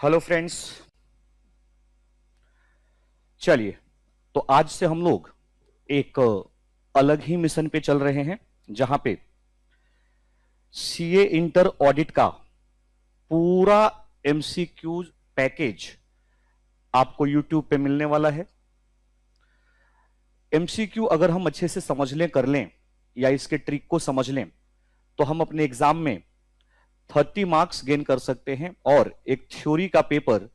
Hello friends. चलिए, तो आज से हम लोग एक अलग ही मिशन पे चल रहे हैं, जहां पे सीए इंटर ऑडिट का पूरा एमसीक्यू पैकेज आपको यूट्यूब पे मिलने वाला है। एमसीक्यू अगर हम अच्छे से समझ लें, कर लें, या इसके ट्रिक को समझ लें, तो हम अपने एग्जाम में 30 मार्क्स गेन कर सकते हैं। और एक थ्योरी का पेपर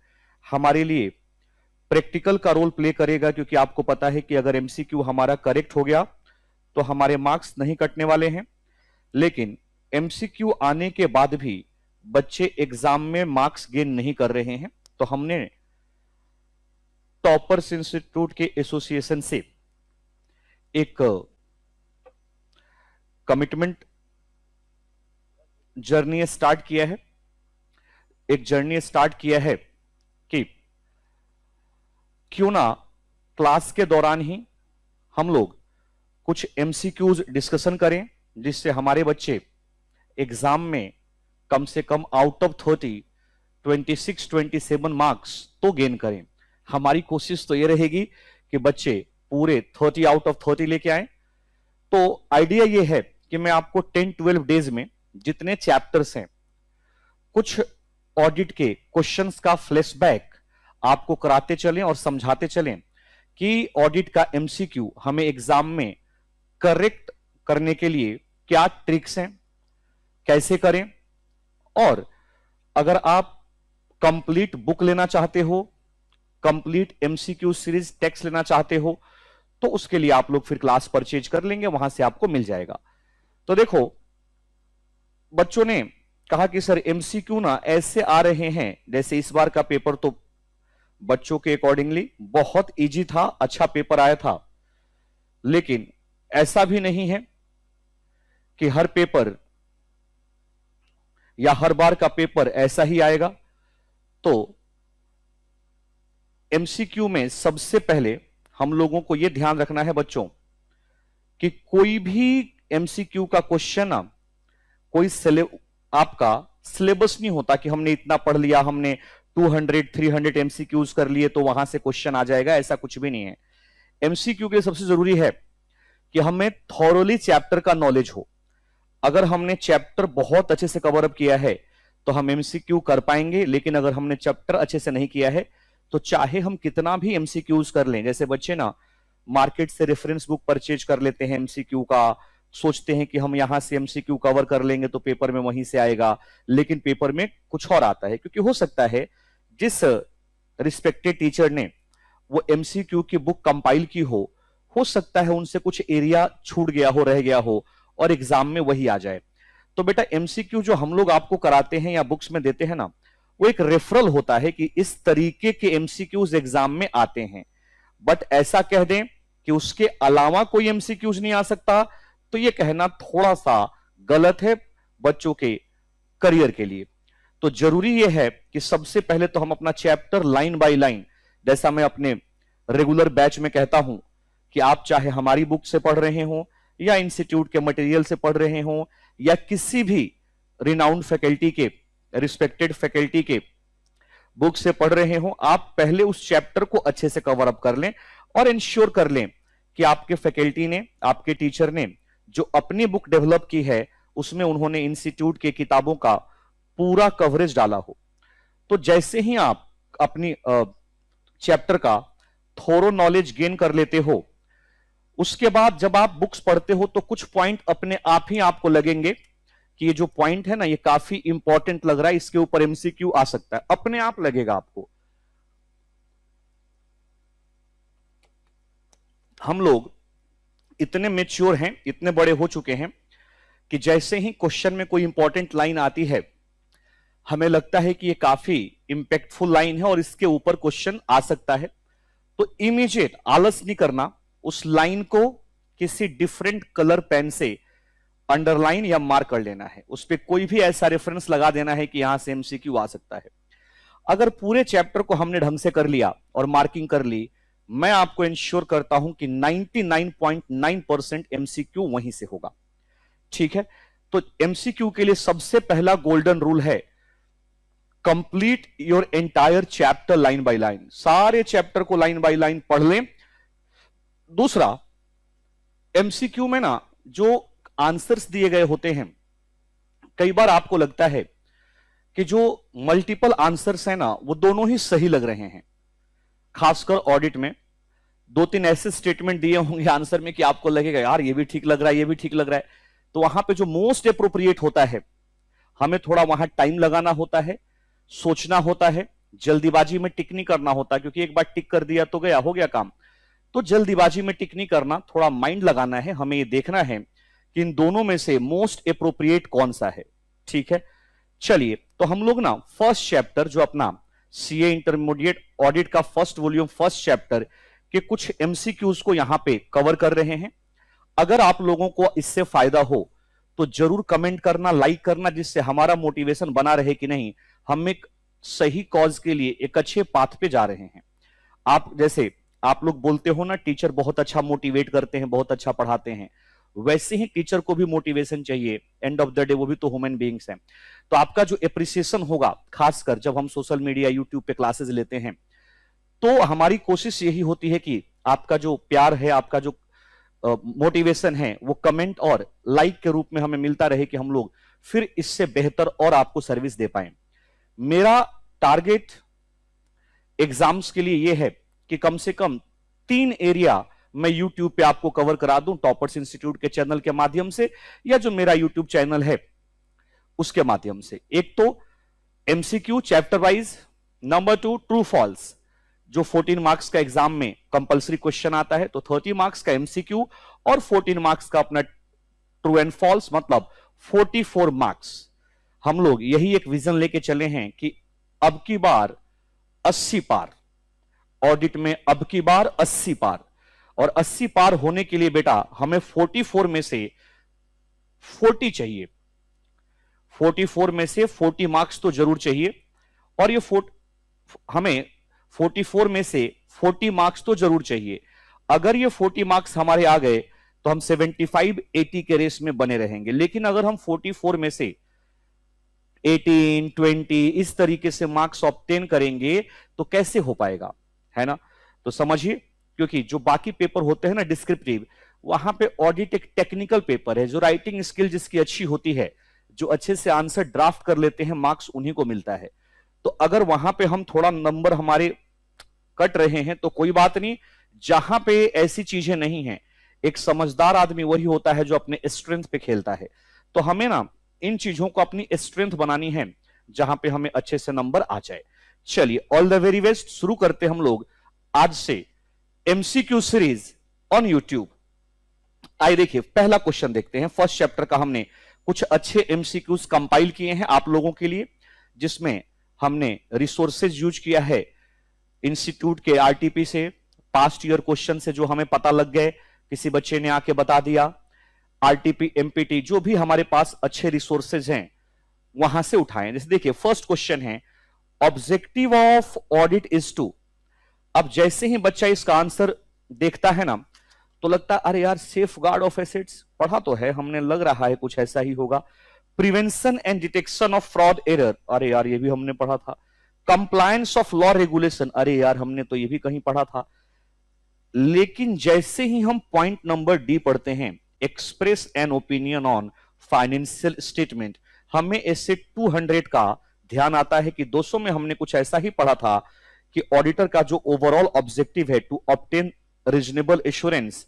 हमारे लिए प्रैक्टिकल का रोल प्ले करेगा, क्योंकि आपको पता है कि अगर एमसीक्यू हमारा करेक्ट हो गया तो हमारे मार्क्स नहीं कटने वाले हैं। लेकिन एमसीक्यू आने के बाद भी बच्चे एग्जाम में मार्क्स गेन नहीं कर रहे हैं, तो हमने टॉपर्स इंस्टीट्यूट के एसोसिएशन से एक कमिटमेंट जर्नी स्टार्ट किया है। एक जर्नी स्टार्ट किया है कि क्यों ना क्लास के दौरान ही हम लोग कुछ एमसीक्यूज डिस्कशन करें, जिससे हमारे बच्चे एग्जाम में कम से कम आउट ऑफ 30 26-27 मार्क्स तो गेन करें। हमारी कोशिश तो यह रहेगी कि बच्चे पूरे 30 आउट ऑफ 30 लेके आए। तो आइडिया यह है कि मैं आपको 10-12 डेज में जितने चैप्टर्स हैं, कुछ ऑडिट के क्वेश्चंस का फ्लैशबैक आपको कराते चलें और समझाते चलें कि ऑडिट का एमसीक्यू हमें एग्जाम में करेक्ट करने के लिए क्या ट्रिक्स हैं, कैसे करें। और अगर आप कंप्लीट बुक लेना चाहते हो, कंप्लीट एमसीक्यू सीरीज टेक्स्ट लेना चाहते हो, तो उसके लिए आप लोग फिर क्लास परचेज कर लेंगे, वहां से आपको मिल जाएगा। तो देखो, बच्चों ने कहा कि सर एमसीक्यू ना ऐसे आ रहे हैं जैसे इस बार का पेपर तो बच्चों के अकॉर्डिंगली बहुत इजी था, अच्छा पेपर आया था। लेकिन ऐसा भी नहीं है कि हर पेपर या हर बार का पेपर ऐसा ही आएगा। तो एमसीक्यू में सबसे पहले हम लोगों को यह ध्यान रखना है बच्चों कि कोई भी एमसीक्यू का क्वेश्चन कोई आपका सिलेबस नहीं होता कि हमने इतना पढ़ लिया, हमने 200-300 एमसीक्यूज कर लिए तो वहां से क्वेश्चन आ जाएगा, ऐसा कुछ भी नहीं है। एमसीक्यू के लिए सबसे जरूरी है कि हमें थॉरोली चैप्टर का नॉलेज हो। अगर हमने चैप्टर बहुत अच्छे से कवर अप किया है तो हम एमसीक्यू कर पाएंगे, लेकिन अगर हमने चैप्टर अच्छे से नहीं किया है तो चाहे हम कितना भी एमसीक्यूज कर लें, जैसे बच्चे ना मार्केट से रेफरेंस बुक परचेज कर लेते हैं एमसीक्यू का, सोचते हैं कि हम यहां से एमसीक्यू कवर कर लेंगे तो पेपर में वहीं से आएगा, लेकिन पेपर में कुछ और आता है। क्योंकि हो सकता है जिस रिस्पेक्टेड टीचर ने वो एमसीक्यू की बुक कंपाइल की हो सकता है उनसे कुछ एरिया छूट गया हो, रह गया हो, और एग्जाम में वही आ जाए। तो बेटा एमसीक्यू जो हम लोग आपको कराते हैं या बुक्स में देते हैं ना, वो एक रेफरल होता है कि इस तरीके के एमसीक्यूज एग्जाम में आते हैं। बट ऐसा कह दें कि उसके अलावा कोई एमसीक्यूज नहीं आ सकता, तो यह कहना थोड़ा सा गलत है बच्चों के करियर के लिए। तो जरूरी यह है कि सबसे पहले तो हम अपना चैप्टर लाइन बाय लाइन, जैसा मैं अपने रेगुलर बैच में कहता हूं कि आप चाहे हमारी बुक से पढ़ रहे हो या इंस्टीट्यूट के मटेरियल से पढ़ रहे हो या किसी भी रिनाउंड फैकल्टी के, रिस्पेक्टेड फैकल्टी के बुक से पढ़ रहे हो, आप पहले उस चैप्टर को अच्छे से कवर अप कर लें और इंश्योर कर लें कि आपके फैकल्टी ने, आपके टीचर ने जो अपनी बुक डेवलप की है उसमें उन्होंने इंस्टीट्यूट के किताबों का पूरा कवरेज डाला हो। तो जैसे ही आप अपनी चैप्टर का थोरो नॉलेज गेन कर लेते हो, उसके बाद जब आप बुक्स पढ़ते हो तो कुछ पॉइंट अपने आप ही आपको लगेंगे कि ये जो पॉइंट है ना, ये काफी इंपॉर्टेंट लग रहा है, इसके ऊपर एमसीक्यू आ सकता है, अपने आप लगेगा आपको। हम लोग इतने मेच्योर हैं, इतने बड़े हो चुके हैं कि जैसे ही क्वेश्चन में कोई इंपॉर्टेंट लाइन आती है, हमें लगता है कि ये काफी इंपैक्टफुल लाइन है और इसके ऊपर क्वेश्चन आ सकता है, तो इमीडिएट आलस नहीं करना, उस लाइन को किसी डिफरेंट कलर पेन से अंडरलाइन या मार्क कर लेना है, उस पर कोई भी ऐसा रेफरेंस लगा देना है कि यहां से एमसीक्यू आ सकता है। अगर पूरे चैप्टर को हमने ढंग से कर लिया और मार्किंग कर ली, मैं आपको इंश्योर करता हूं कि 99.9% एमसीक्यू वहीं से होगा। ठीक है, तो एमसीक्यू के लिए सबसे पहला गोल्डन रूल है complete your entire chapter line by line, सारे चैप्टर को लाइन बाय लाइन पढ़ लें। दूसरा, एमसीक्यू में ना जो आंसर्स दिए गए होते हैं, कई बार आपको लगता है कि जो मल्टीपल आंसर्स हैं ना वो दोनों ही सही लग रहे हैं। खासकर ऑडिट में 2-3 ऐसे स्टेटमेंट दिए होंगे आंसर में कि आपको लगेगा यार ये भी ठीक लग रहा है, ये भी ठीक लग रहा है। तो वहां पे जो मोस्ट अप्रोप्रिएट होता है, हमें थोड़ा वहां टाइम लगाना होता है, सोचना होता है, जल्दीबाजी में टिक नहीं करना होता, क्योंकि एक बार टिक कर दिया तो गया, हो गया काम। तो जल्दीबाजी में टिक नहीं करना, थोड़ा माइंड लगाना है। हमें ये देखना है कि इन दोनों में से मोस्ट अप्रोप्रिएट कौन सा है। ठीक है, चलिए तो हम लोग ना फर्स्ट चैप्टर जो अपना सीए इंटरमीडिएट ऑडिट का फर्स्ट वॉल्यूम फर्स्ट चैप्टर के कुछ एमसीक्यूज को यहां पे कवर कर रहे हैं। अगर आप लोगों को इससे फायदा हो तो जरूर कमेंट करना, लाइक करना, जिससे हमारा मोटिवेशन बना रहे कि नहीं हम एक सही कॉज के लिए एक अच्छे पाथ पे जा रहे हैं। आप जैसे आप लोग बोलते हो ना टीचर बहुत अच्छा मोटिवेट करते हैं, बहुत अच्छा पढ़ाते हैं, वैसे ही टीचर को भी मोटिवेशन चाहिए। एंड ऑफ द डे वो भी तो ह्यूमन बीइंग्स हैं। तो आपका जो एप्रिसिएशन होगा, खासकर जब हम सोशल मीडिया यूट्यूब पे क्लासेस लेते हैं, तो हमारी कोशिश यही होती है कि आपका जो प्यार है, आपका जो मोटिवेशन है, वो कमेंट और लाइक के रूप में हमें मिलता रहे कि हम लोग फिर इससे बेहतर और आपको सर्विस दे पाए। मेरा टारगेट एग्जाम्स के लिए यह है कि कम से कम 3 एरिया मैं YouTube पे आपको कवर करा दूं, टॉपर्स इंस्टीट्यूट के चैनल के माध्यम से या जो मेरा YouTube चैनल है उसके माध्यम से। एक तो MCQ chapter wise, number 2 true false, जो 14 मार्क्स का एग्जाम में कंपलसरी क्वेश्चन आता है, तो 30 मार्क्स का एमसीक्यू और 14 मार्क्स का अपना ट्रू एंड फॉल्स, मतलब 44 मार्क्स। हम लोग यही एक विजन लेके चले हैं कि अब की बार 80 पार ऑडिट में, अब की बार 80 पार। और 80 पार होने के लिए बेटा हमें 44 में से 40 चाहिए, 44 में से 40 मार्क्स तो जरूर चाहिए। और ये हमें 44 में से 40 मार्क्स तो जरूर चाहिए। अगर ये 40 मार्क्स हमारे आ गए तो हम 75-80 के रेस में बने रहेंगे। लेकिन अगर हम 44 में से 18, 20 इस तरीके से मार्क्स ऑब्टेन करेंगे तो कैसे हो पाएगा, है ना। तो समझिए, क्योंकि जो बाकी पेपर होते हैं ना डिस्क्रिप्टिव, वहां पे ऑडिट एक टेक्निकल पेपर है, जो राइटिंग स्किल जिसकी अच्छी होती है, जो अच्छे से आंसर ड्राफ्ट कर लेते हैं, मार्क्स उन्हीं को मिलता है। तो अगर वहां पे हम थोड़ा नंबर हमारे कट रहे हैं तो कोई बात नहीं, जहां पे ऐसी चीजें नहीं है, एक समझदार आदमी वही होता है जो अपने स्ट्रेंथ पे खेलता है। तो हमें ना इन चीजों को अपनी स्ट्रेंथ बनानी है जहां पे हमें अच्छे से नंबर आ जाए। चलिए, ऑल द वेरी बेस्ट। शुरू करते हम लोग आज से एमसीक्यू सीरीज ऑन यूट्यूब। आइए देखिए, पहला क्वेश्चन देखते हैं। फर्स्ट चैप्टर का हमने कुछ अच्छे एमसीक्यूज कंपाइल किए हैं आप लोगों के लिए, जिसमें हमने रिसोर्सेज यूज किया है इंस्टीट्यूट के आरटीपी से, पास्ट ईयर क्वेश्चन से जो हमें पता लग गए, किसी बच्चे ने आके बता दिया, आरटीपी, एमपीटी, जो भी हमारे पास अच्छे रिसोर्सेज हैं वहां से उठाएं। जैसे देखिए, फर्स्ट क्वेश्चन है objective of audit is to. अब जैसे ही बच्चा इसका आंसर देखता है ना तो लगता है अरे यार सेफ गार्ड ऑफ एसेट्स पढ़ा तो है हमने, लग रहा है कुछ ऐसा ही होगा। Prevention and detection of fraud error, अरे यार ये भी हमने पढ़ा था। कंप्लायंस ऑफ लॉ रेगुलेशन, अरे यार हमने तो ये भी कहीं पढ़ा था। लेकिन जैसे ही हम पॉइंट नंबर डी पढ़ते हैं, express an opinion on financial statement, हमें ऐसे 200 का ध्यान आता है कि 200 में हमने कुछ ऐसा ही पढ़ा था कि ऑडिटर का जो ओवरऑल ऑब्जेक्टिव है to obtain reasonable assurance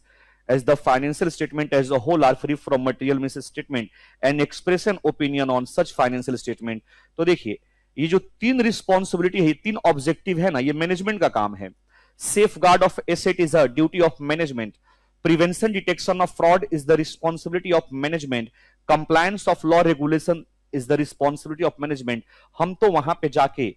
as the financial statement as a whole are free from material misstatement and express an opinion on such financial statement। तो देखिए, ये जो 3 रिस्पॉन्सिबिलिटी है, 3 ऑब्जेक्टिव है ना, ये मैनेजमेंट का काम है। Safe guard of asset is a duty of management, prevention detection of fraud is the responsibility of management, compliance of law regulation is the responsibility of management. हम तो वहां पे जाके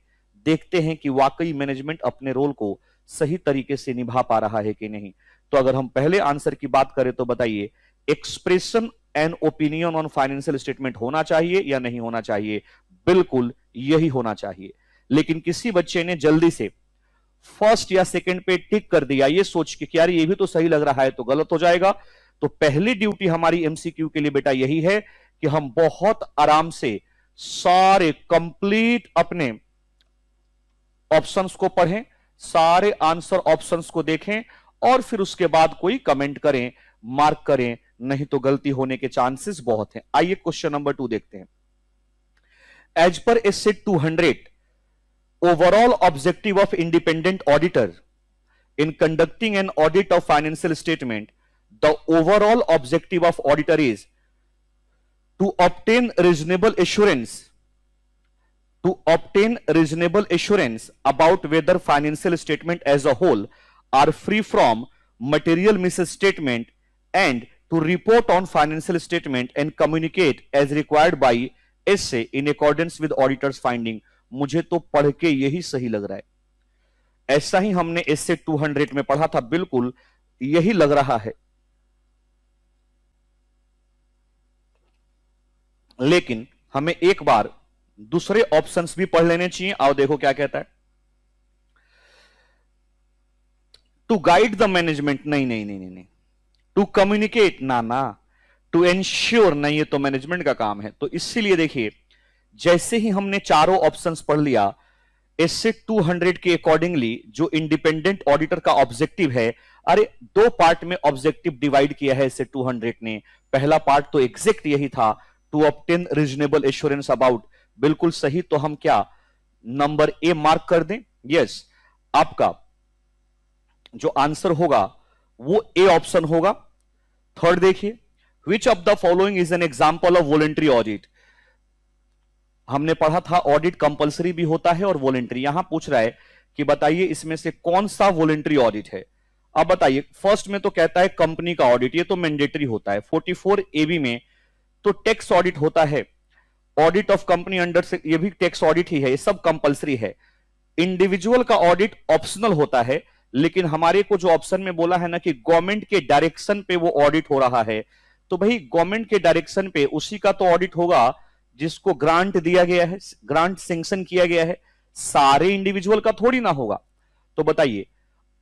देखते हैं कि वाकई मैनेजमेंट अपने रोल को सही तरीके से निभा पा रहा है कि नहीं। तो अगर हम पहले आंसर की बात करें तो बताइए, expression and opinion on financial statement होना चाहिए या नहीं होना चाहिए? बिल्कुल यही होना चाहिए। लेकिन किसी बच्चे ने जल्दी से फर्स्ट या सेकंड पे टिक कर दिया, ये सोच के कि यार ये भी तो सही लग रहा है, तो गलत हो जाएगा। तो पहली ड्यूटी हमारी एमसीक्यू के लिए बेटा यही है कि हम बहुत आराम से सारे कंप्लीट अपने ऑप्शंस को पढ़ें, सारे आंसर ऑप्शंस को देखें और फिर उसके बाद कोई कमेंट करें, मार्क करें, नहीं तो गलती होने के चांसेस बहुत हैं। आइए क्वेश्चन नंबर 2 देखते हैं। As per SA 200 overall objective of independent auditor in conducting an audit of financial statement, the overall objective of auditor is to obtain reasonable assurance about whether financial statement as a whole are free from material misstatement and to report on financial statement and communicate as required by SA in accordance with auditor's finding। मुझे तो पढ़ के यही सही लग रहा है, ऐसा ही हमने एस 200 में पढ़ा था, बिल्कुल यही लग रहा है। लेकिन हमें एक बार दूसरे ऑप्शंस भी पढ़ लेने चाहिए। आओ देखो क्या कहता है। टू गाइड द मैनेजमेंट, नहीं नहीं नहीं नहीं, टू कम्युनिकेट, ना, टू एंश्योर, नहीं, ये तो मैनेजमेंट का काम है। तो इसीलिए देखिए, जैसे ही हमने चारों ऑप्शंस पढ़ लिया, एस 200 के अकॉर्डिंगली जो इंडिपेंडेंट ऑडिटर का ऑब्जेक्टिव है, अरे दो पार्ट में ऑब्जेक्टिव डिवाइड किया है एस 200 ने। पहला पार्ट तो एग्जैक्ट यही था, to obtain reasonable assurance about, बिल्कुल सही। तो हम क्या नंबर ए मार्क कर दें? यस, आपका जो आंसर होगा वो ए ऑप्शन होगा। थर्ड देखिए, which of the following is an example of voluntary audit. हमने पढ़ा था ऑडिट कंपलसरी भी होता है और वॉलेंट्री। यहां पूछ रहा है कि बताइए इसमें से कौन सा वॉलेंट्री ऑडिट है। अब बताइए, फर्स्ट में तो कहता है कंपनी का ऑडिट, ये तो मैंडेटरी होता है। 44 AB में तो टैक्स ऑडिट होता है, ऑडिट ऑफ कंपनी अंडर से, ये भी टैक्स ऑडिट ही है, ये सब कंपलसरी है। इंडिविजुअल का ऑडिट ऑप्शनल होता है, लेकिन हमारे को जो ऑप्शन में बोला है ना कि गवर्नमेंट के डायरेक्शन पे वो ऑडिट हो रहा है, तो भाई गवर्नमेंट के डायरेक्शन पे उसी का तो ऑडिट होगा जिसको ग्रांट दिया गया है, ग्रांट सैंक्शन किया गया है। सारे इंडिविजुअल का थोड़ी ना होगा। तो बताइए,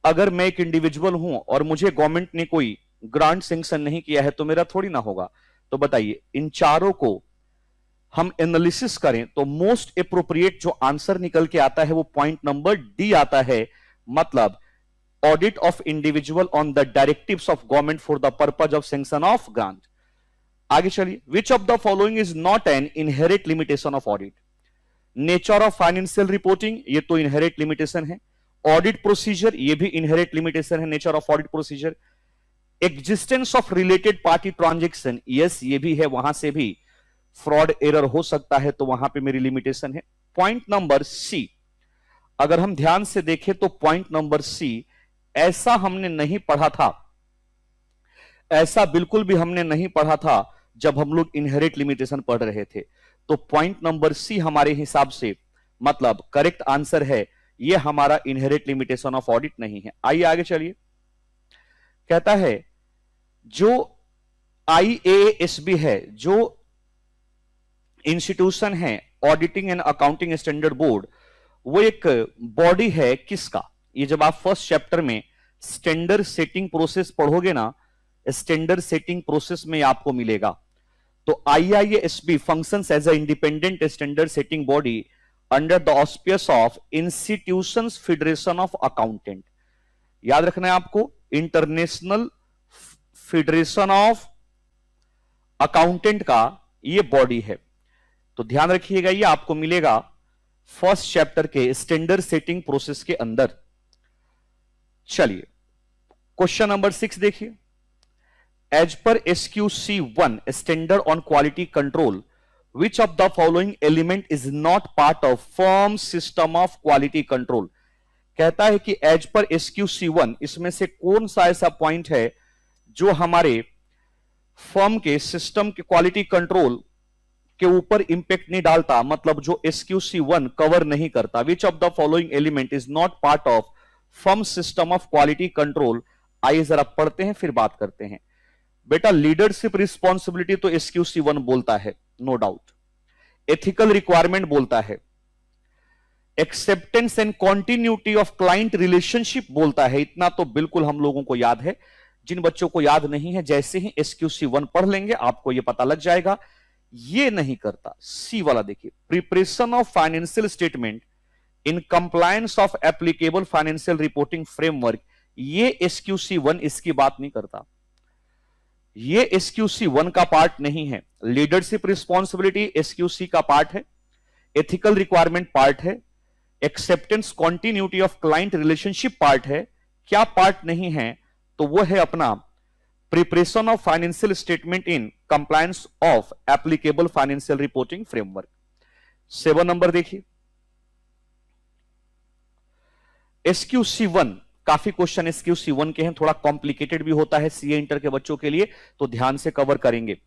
अगर मैं एक इंडिविजुअल हूं और मुझे गवर्नमेंट ने कोई ग्रांट सैंक्शन नहीं किया है तो मेरा थोड़ी ना होगा। तो बताइए, इन चारों को हम एनालिसिस करें तो मोस्ट एप्रोप्रिएट जो आंसर निकल के आता है वो पॉइंट नंबर डी आता है, मतलब audit of individual on the directives of government for the purpose of sanction of grant. आगे चलिए, विच of the following is not an inherent limitation of audit. Nature of financial reporting, ये तो inherent limitation है। Audit procedure, ये भी inherent limitation है, nature of audit procedure. Existence of related party transaction, yes ये भी है, वहां से भी फ्रॉड एरर हो सकता है, तो वहां पे मेरी लिमिटेशन है। पॉइंट नंबर सी, अगर हम ध्यान से देखें तो पॉइंट नंबर सी, ऐसा हमने नहीं पढ़ा था, ऐसा बिल्कुल भी हमने नहीं पढ़ा था जब हम लोग इनहेरेंट लिमिटेशन पढ़ रहे थे। तो पॉइंट नंबर सी हमारे हिसाब से मतलब करेक्ट आंसर है, ये हमारा इनहेरेंट लिमिटेशन ऑफ ऑडिट नहीं है। आइए आगे चलिए, कहता है जो IASB है, जो इंस्टीट्यूशन है auditing and accounting standard board, वो एक बॉडी है किसका। ये जब आप फर्स्ट चैप्टर में स्टैंडर्ड सेटिंग प्रोसेस पढ़ोगे ना, स्टैंडर्ड सेटिंग प्रोसेस में आपको मिलेगा। तो IIASB functions as a independent standard setting body under the auspices of institutions federation of accountant. याद रखना है आपको, इंटरनेशनल फेडरेशन ऑफ अकाउंटेंट का ये बॉडी है। तो ध्यान रखिएगा, ये आपको मिलेगा फर्स्ट चैप्टर के स्टैंडर्ड सेटिंग प्रोसेस के अंदर। चलिए क्वेश्चन नंबर 6 देखिए। As per SQC1 standard on quality control, which of the following element is not part of firm system of quality control. कहता है कि एज पर SQC1 इसमें से कौन सा ऐसा पॉइंट है जो हमारे फर्म के सिस्टम के क्वालिटी कंट्रोल के ऊपर इंपैक्ट नहीं डालता, मतलब जो SQC1 कवर नहीं करता। विच of the following element is not part of firm system of quality control. आइए जरा पढ़ते हैं फिर बात करते हैं। बेटा लीडरशिप रिस्पॉन्सिबिलिटी तो SQC1 बोलता है, नो डाउट। एथिकल रिक्वायरमेंट बोलता है, acceptance and continuity of client relationship बोलता है। इतना तो बिल्कुल हम लोगों को याद है। जिन बच्चों को याद नहीं है, जैसे ही SQC1 पढ़ लेंगे आपको यह पता लग जाएगा। ये नहीं करता। सी वाला देखिए, preparation of financial statement in compliance of applicable financial reporting framework, ये SQC1 इसकी बात नहीं करता, ये SQC1 का पार्ट नहीं है। लीडरशिप रिस्पॉन्सिबिलिटी SQC का पार्ट है, एथिकल रिक्वायरमेंट पार्ट है, acceptance continuity of client relationship part है। क्या पार्ट नहीं है? तो वो है अपना preparation of financial statement in compliance of applicable financial reporting framework. 7 number देखिए, SQC1, काफी क्वेश्चन SQC1 के हैं, थोड़ा कॉम्प्लिकेटेड भी होता है सीए इंटर के बच्चों के लिए, तो ध्यान से कवर करेंगे।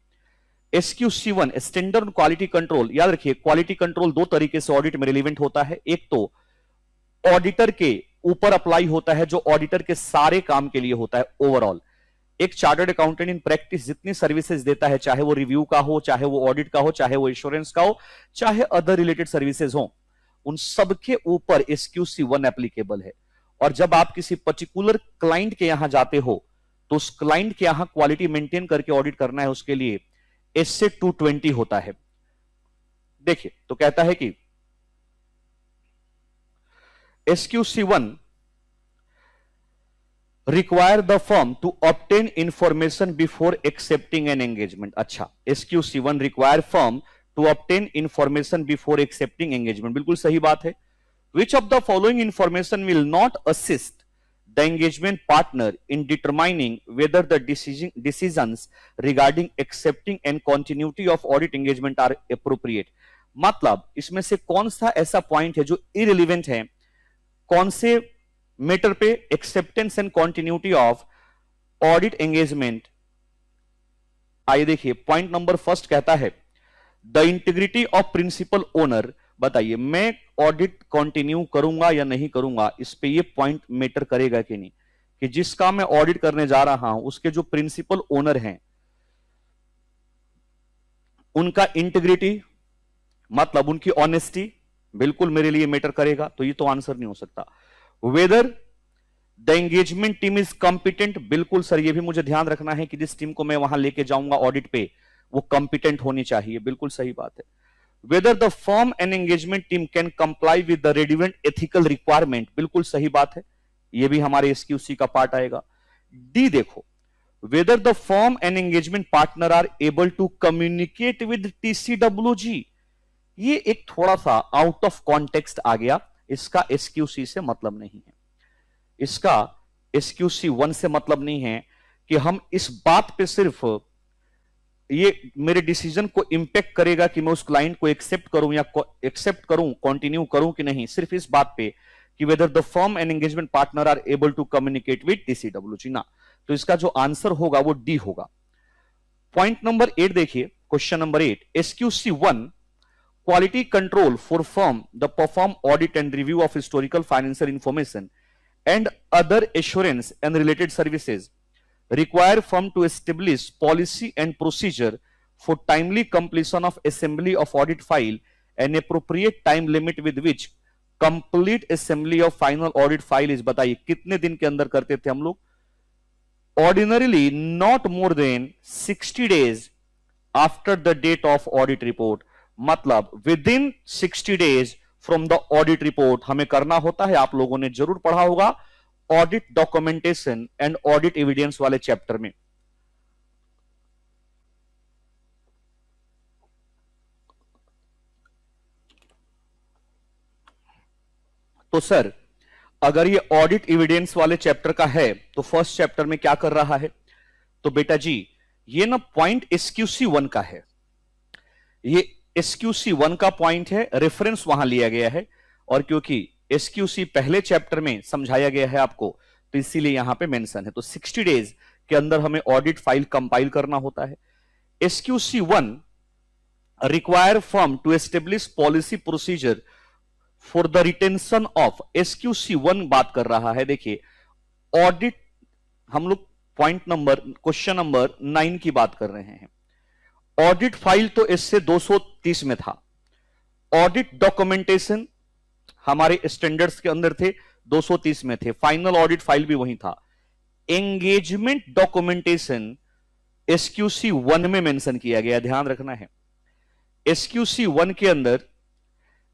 SQC1 स्टैंडर्ड क्वालिटी कंट्रोल, याद रखिए क्वालिटी कंट्रोल दो तरीके से ऑडिट में रिलेवेंट होता है। एक तो ऑडिटर के ऊपर अप्लाई होता है, जो ऑडिटर के सारे काम के लिए होता है ओवरऑल। एक चार्टर्ड अकाउंटेंट इन प्रैक्टिस जितनी सर्विसेज देता है, चाहे वो रिव्यू का हो, चाहे वो ऑडिट का हो, चाहे वो इंश्योरेंस का हो, चाहे अदर रिलेटेड सर्विसेज हो, उन सबके ऊपर SQC1 एप्लीकेबल है। और जब आप किसी पर्टिकुलर क्लाइंट के यहां जाते हो, तो उस क्लाइंट के यहां क्वालिटी मेंटेन करके ऑडिट करना है, उसके लिए इससे 220 होता है। देखिए, तो कहता है कि SQC1 require the firm to obtain information before accepting an engagement। अच्छा, SQC1 require firm to obtain information before accepting engagement, बिल्कुल सही बात है। Which of the following information will not assist the engagement partner in determining whether the decisions regarding accepting and continuity of audit engagement are appropriate? मतलब इसमें से कौन सा ऐसा पॉइंट है जो irrelevant है, कौन से मैटर पे acceptance and continuity of audit engagement. आइए देखिए, पॉइंट नंबर फर्स्ट कहता है the integrity of principal owner. बताइए, मैं ऑडिट कंटिन्यू करूंगा या नहीं करूंगा, इस पे ये पॉइंट मैटर करेगा कि नहीं, कि जिसका मैं ऑडिट करने जा रहा हूं उसके जो प्रिंसिपल ओनर हैं उनका इंटीग्रिटी, मतलब उनकी ऑनेस्टी, बिल्कुल मेरे लिए मैटर करेगा। तो ये तो आंसर नहीं हो सकता। Whether the engagement team is competent, बिल्कुल सर, ये भी मुझे ध्यान रखना है कि जिस टीम को मैं वहां लेके जाऊंगा ऑडिट पे वो कॉम्पिटेंट होनी चाहिए, बिल्कुल सही बात है। Weather the firm and engagement team can comply with the relevant ethical requirement, बिल्कुल सही बात है, ये भी हमारे SQC का पार्ट आएगा। डी देखो, whether the firm and engagement partner are able to communicate with TCWG, ये एक थोड़ा सा आउट ऑफ कॉन्टेक्स्ट आ गया, इसका SQC से मतलब नहीं है, इसका SQC1 से मतलब नहीं है कि हम इस बात पे सिर्फ ये मेरे डिसीजन को इंपैक्ट करेगा कि मैं उस क्लाइंट को एक्सेप्ट करूं या एक्सेप्ट करूं, कंटिन्यू करूं कि नहीं, सिर्फ इस बात पे कि whether the firm and engagement partner are able to communicate with TCWG ना। तो इसका जो आंसर होगा वो डी होगा। पॉइंट नंबर 8 देखिए, question number 8, SQC1 quality control for firm the perform audit and review of historical financial information and other assurance and related services require firm to establish policy and procedure for timely completion of assembly of audit file and appropriate time limit with which complete assembly of final audit file is। बताइए कितने दिन के अंदर करते थे हम लोग? Ordinarily not more than 60 days after the date of audit report, मतलब with in 60 days from the audit report हमें करना होता है। आप लोगों ने जरूर पढ़ा होगा audit documentation and audit evidence वाले चैप्टर में। तो सर अगर ये ऑडिट एविडेंस वाले चैप्टर का है तो फर्स्ट चैप्टर में क्या कर रहा है? तो बेटा जी ये ना पॉइंट SQC1 का है, ये SQC1 का पॉइंट है, रेफरेंस वहां लिया गया है, और क्योंकि SQC पहले चैप्टर में समझाया गया है आपको तो इसीलिए यहां पे मेंशन है। तो 60 डेज के अंदर हमें ऑडिट फाइल कंपाइल करना होता है। SQC1 require firm to establish policy procedure for the retention of, SQC1 बात कर रहा है, देखिए ऑडिट, हम लोग पॉइंट नंबर क्वेश्चन नंबर 9 की बात कर रहे हैं। ऑडिट फाइल तो इससे 230 में था, ऑडिट डॉक्यूमेंटेशन हमारे स्टैंडर्ड्स के अंदर थे 230 में थे, फाइनल ऑडिट फाइल भी वही था। एंगेजमेंट डॉक्यूमेंटेशन SQC1 में मेंशन किया गया, ध्यान रखना है। SQC1 के अंदर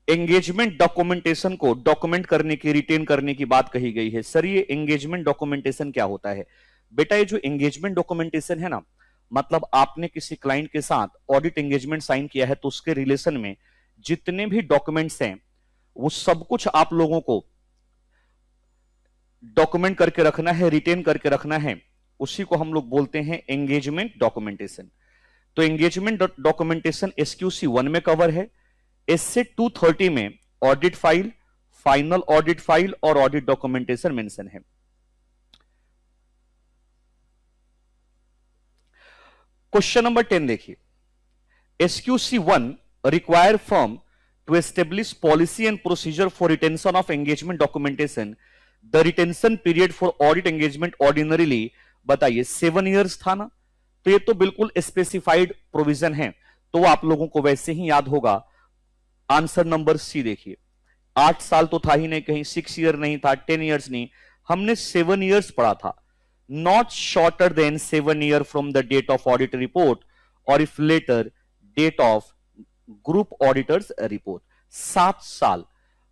एंगेजमेंट डॉक्यूमेंटेशन को डॉक्यूमेंट करने की, रिटेन करने की बात कही गई है। सर ये एंगेजमेंट डॉक्यूमेंटेशन क्या होता है? बेटा ये जो एंगेजमेंट डॉक्यूमेंटेशन है ना, मतलब आपने किसी क्लाइंट के साथ ऑडिट एंगेजमेंट साइन किया है, तो उसके रिलेशन में जितने भी डॉक्यूमेंट्स हैं वो सब कुछ आप लोगों को डॉक्यूमेंट करके रखना है, रिटेन करके रखना है। उसी को हम लोग बोलते हैं एंगेजमेंट डॉक्यूमेंटेशन। तो एंगेजमेंट डॉक्यूमेंटेशन एसक्यूसी 1 में कवर है। इससे 230 में audit file, final audit file और ऑडिट डॉक्यूमेंटेशन मेंशन है। क्वेश्चन नंबर 10 देखिए, SQC 1 require firm to establish policy and procedure for retention of engagement documentation. The retention period for audit engagement ordinarily, बताइए 7 years था ना, तो ये तो बिल्कुल स्पेसिफाइड प्रोविजन है, तो आप लोगों को वैसे ही याद होगा। आंसर नंबर सी देखिए, 8 साल तो था ही नहीं कहीं, 6 ईयर नहीं था, 10 ईयर्स नहीं, हमने 7 ईयर्स पढ़ा था। Not shorter than 7 year from the date of audit report और if later date of group auditors report. 7 साल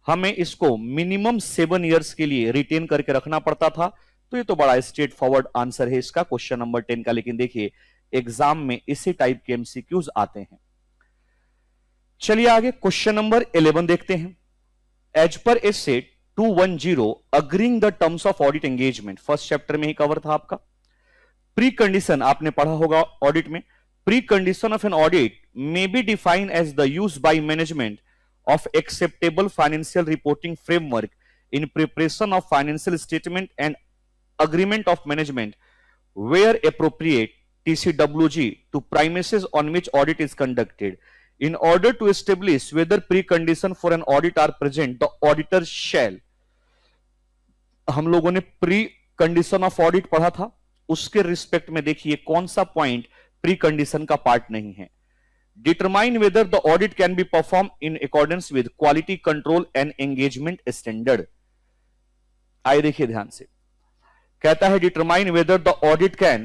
हमें इसको मिनिमम 7 ईयर्स के लिए रिटेन करके रखना पड़ता था। तो ये तो बड़ा स्ट्रेट फॉरवर्ड आंसर है इसका क्वेश्चन नंबर 10 का। लेकिन देखिए एग्जाम में इसी टाइप के एमसीक्यूज आते हैं। चलिए आगे क्वेश्चन नंबर 11 देखते हैं। As per SA 210 agreeing the terms of audit engagement, first chapter में ही कवर था आपका। प्री कंडीशन आपने पढ़ा होगा ऑडिट में। Pre condition of an audit may be defined as the use by management of acceptable financial reporting framework in preparation of financial statement and agreement of management where appropriate TCWG to premises on which audit is conducted. In order to establish whether precondition for an audit are present, the auditor shall, हम लोगों ने pre condition of audit पढ़ा था, उसके respect में देखिए कौन सा पॉइंट प्री कंडीशन का पार्ट नहीं है। Determine whether the audit can be performed in accordance with quality control and engagement standard. आइए देखिए ध्यान से, कहता है determine whether the audit can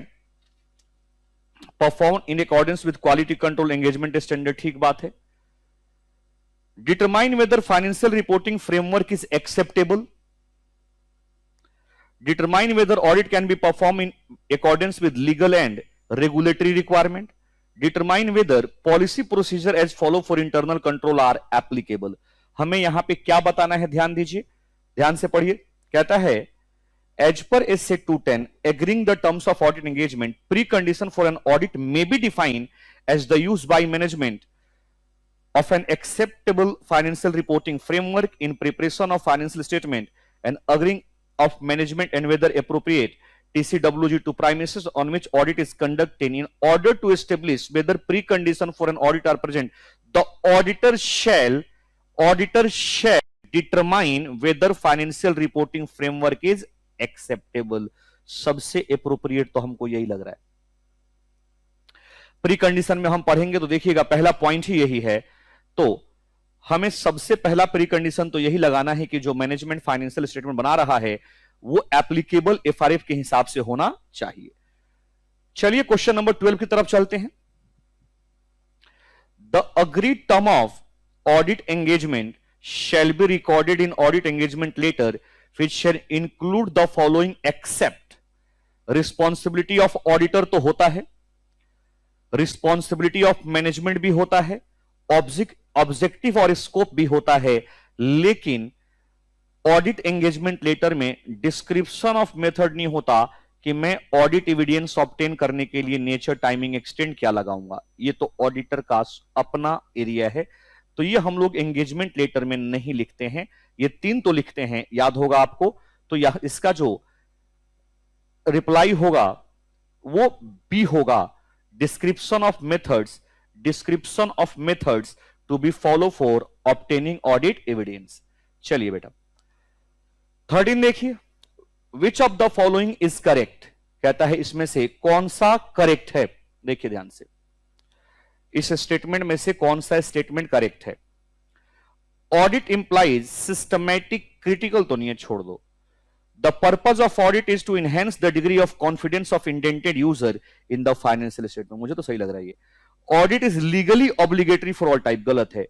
perform in accordance with quality control engagement standard, ठीक बात है। Determine whether financial reporting framework is acceptable. Determine whether audit can be performed in accordance with legal and regulatory requirement. Determine whether policy procedure as follow for internal control are applicable. हमें यहां पे क्या बताना है, ध्यान दीजिए, ध्यान से पढ़िए। कहता है as per essay 210 agreeing the terms of audit engagement, precondition for an audit may be defined as the use by management of an acceptable financial reporting framework in preparation of financial statement and agreeing of management and whether appropriate TCWG to premises on which audit is conducted. In order to establish whether precondition for an audit are present, the auditor shall determine whether financial reporting framework is acceptable. सबसे appropriate तो हमको यही लग रहा है। Precondition में हम पढ़ेंगे तो देखिएगा पहला पॉइंट ही यही है। तो हमें सबसे पहला प्रीकंडीशन तो यही लगाना है कि जो मैनेजमेंट फाइनेंशियल स्टेटमेंट बना रहा है वो एप्लीकेबल एफआरएफ के हिसाब से होना चाहिए। चलिए क्वेश्चन नंबर 12 की तरफ चलते हैं। The agreed term of audit engagement shall be recorded in audit engagement letter which shall include the following except. Responsibility of auditor तो होता है, रिस्पॉन्सिबिलिटी ऑफ मैनेजमेंट भी होता है, ऑब्जेक्टिव और स्कोप भी होता है, लेकिन ऑडिट एंगेजमेंट लेटर में डिस्क्रिप्शन ऑफ मेथड नहीं होता कि मैं ऑडिट एविडेंस ऑब्टेन करने के लिए नेचर, टाइमिंग, एक्सटेंट क्या लगाऊंगा। ये तो ऑडिटर का अपना एरिया है, तो ये हम लोग एंगेजमेंट लेटर में नहीं लिखते हैं। ये 3 तो लिखते हैं, याद होगा आपको। तो यह इसका जो रिप्लाई होगा वो बी होगा, description of methods to be follow for obtaining audit evidence. चलिए बेटा 13 देखिए, which of the following is correct, कहता है इसमें से कौन सा करेक्ट है। देखिए ध्यान से, इस स्टेटमेंट में से कौन सा स्टेटमेंट करेक्ट है। ऑडिट इंप्लाइज सिस्टमैटिक, क्रिटिकल तो नहीं है, छोड़ दो। The purpose of audit is to enhance the degree of confidence of intended user in the financial statement, मुझे तो सही लग रहा है ये। Audit is legally obligatory for all type, गलत है।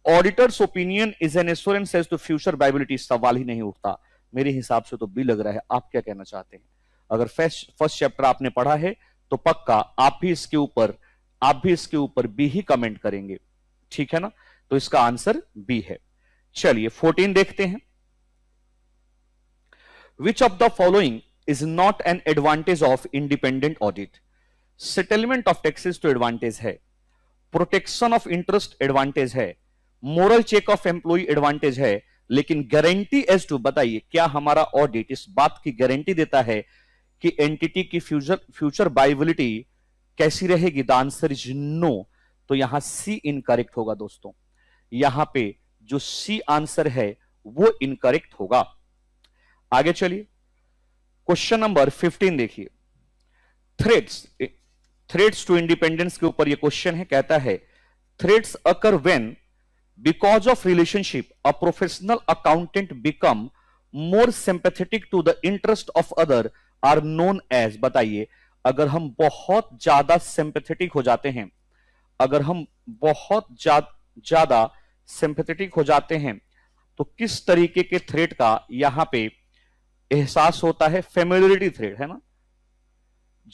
Auditor's opinion is an assurance as to future viability, सवाल ही नहीं उठता। मेरे हिसाब से तो बी लग रहा है। आप क्या कहना चाहते हैं? अगर फर्स्ट चैप्टर आपने पढ़ा है तो पक्का आप भी इसके ऊपर बी ही कमेंट करेंगे, ठीक है ना? तो इसका आंसर बी है। चलिए 14 देखते हैं। Which of the following is not an advantage of independent audit? Settlement of taxes तो एडवांटेज है, प्रोटेक्शन ऑफ इंटरेस्ट एडवांटेज है, moral check of employ advantage है, लेकिन गारंटी एज टू, बताइए क्या हमारा ऑडिट इस बात की गारंटी देता है कि एंटिटी की फ्यूचर वायबिलिटी कैसी रहेगी? The answer is no. तो यहां सी इनकरेक्ट होगा दोस्तों। यहां पे जो सी आंसर है वो इनकरेक्ट होगा। आगे चलिए, क्वेश्चन नंबर 15 देखिए। थ्रेट्स टू इंडिपेंडेंस के ऊपर ये क्वेश्चन है। कहता है threats occur when because of relationship a professional accountant become more sympathetic to the interest of other are known as. बताइए अगर हम बहुत ज्यादा सिंपैथेटिक हो जाते हैं, अगर हम बहुत ज्यादा सिंपैथेटिक हो जाते हैं तो किस तरीके के थ्रेट का यहां पे एहसास होता है? फेमिलियरिटी थ्रेट है ना,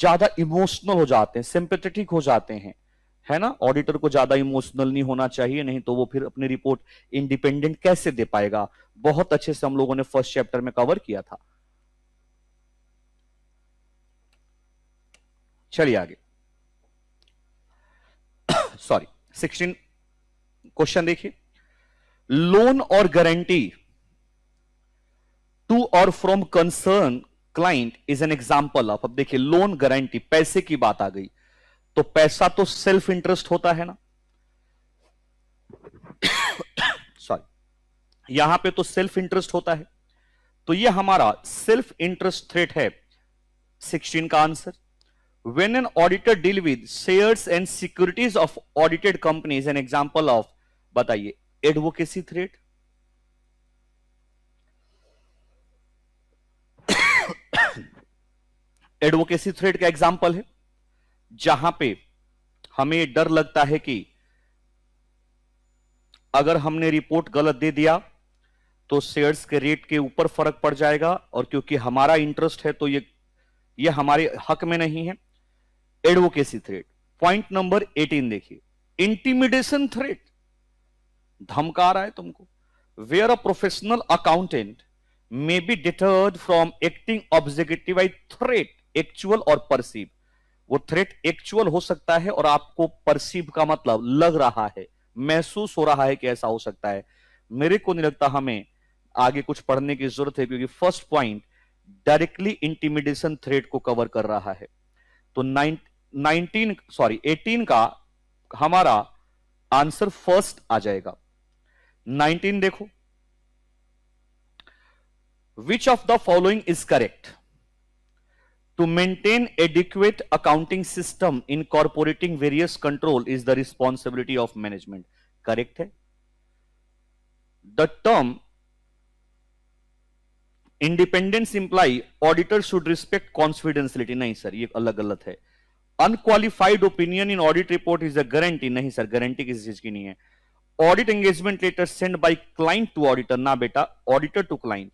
ज्यादा इमोशनल हो जाते हैं, सिंपैथेटिक हो जाते हैं, है ना? ऑडिटर को ज्यादा इमोशनल नहीं होना चाहिए, नहीं तो वो फिर अपनी रिपोर्ट इंडिपेंडेंट कैसे दे पाएगा? बहुत अच्छे से हम लोगों ने फर्स्ट चैप्टर में कवर किया था। चलिए आगे, सॉरी 16 क्वेश्चन देखिए। लोन और गारंटी टू और from concern client is an example of. अब देखिए लोन गारंटी, पैसे की बात आ गई तो पैसा तो सेल्फ इंटरेस्ट होता है ना, सॉरी यहां पे तो सेल्फ इंटरेस्ट होता है, तो ये हमारा सेल्फ इंटरेस्ट थ्रेट है 16 का answer. When an auditor deal with shares and securities of audited companies, an example of, बताइए एडवोकेसी थ्रेट। एडवोकेसी थ्रेट का एग्जांपल है जहां पे हमें डर लगता है कि अगर हमने रिपोर्ट गलत दे दिया तो शेयर्स के रेट के ऊपर फर्क पड़ जाएगा, और क्योंकि हमारा इंटरेस्ट है तो ये हमारे हक में नहीं है। Advocacy threat. पॉइंट नंबर 18 देखिए, इंटिमिडेशन थ्रेट, धमका रहा है तुमको। Where a professional accountant may be deterred from acting objective by threat, actual और परसीव। वो थ्रेट एक्चुअल हो सकता है और आपको परसीव का मतलब लग रहा है, महसूस हो रहा है कि ऐसा हो सकता है। मेरे को नहीं लगता हमें आगे कुछ पढ़ने की जरूरत है, क्योंकि first point directly intimidation threat को कवर कर रहा है। तो 18 का हमारा आंसर फर्स्ट आ जाएगा। 19 देखो, which of the following is correct? To maintain adequate accounting system incorporating various control is the responsibility of management. Correct है। The term independence imply auditor should respect confidentiality, नहीं सर ये अलग गलत है। Unqualified opinion in audit report is a guarantee, नहीं sir guarantee किसी चीज की नहीं है। Audit engagement letter send by client to auditor, ना बेटा ऑडिटर टू क्लाइंट।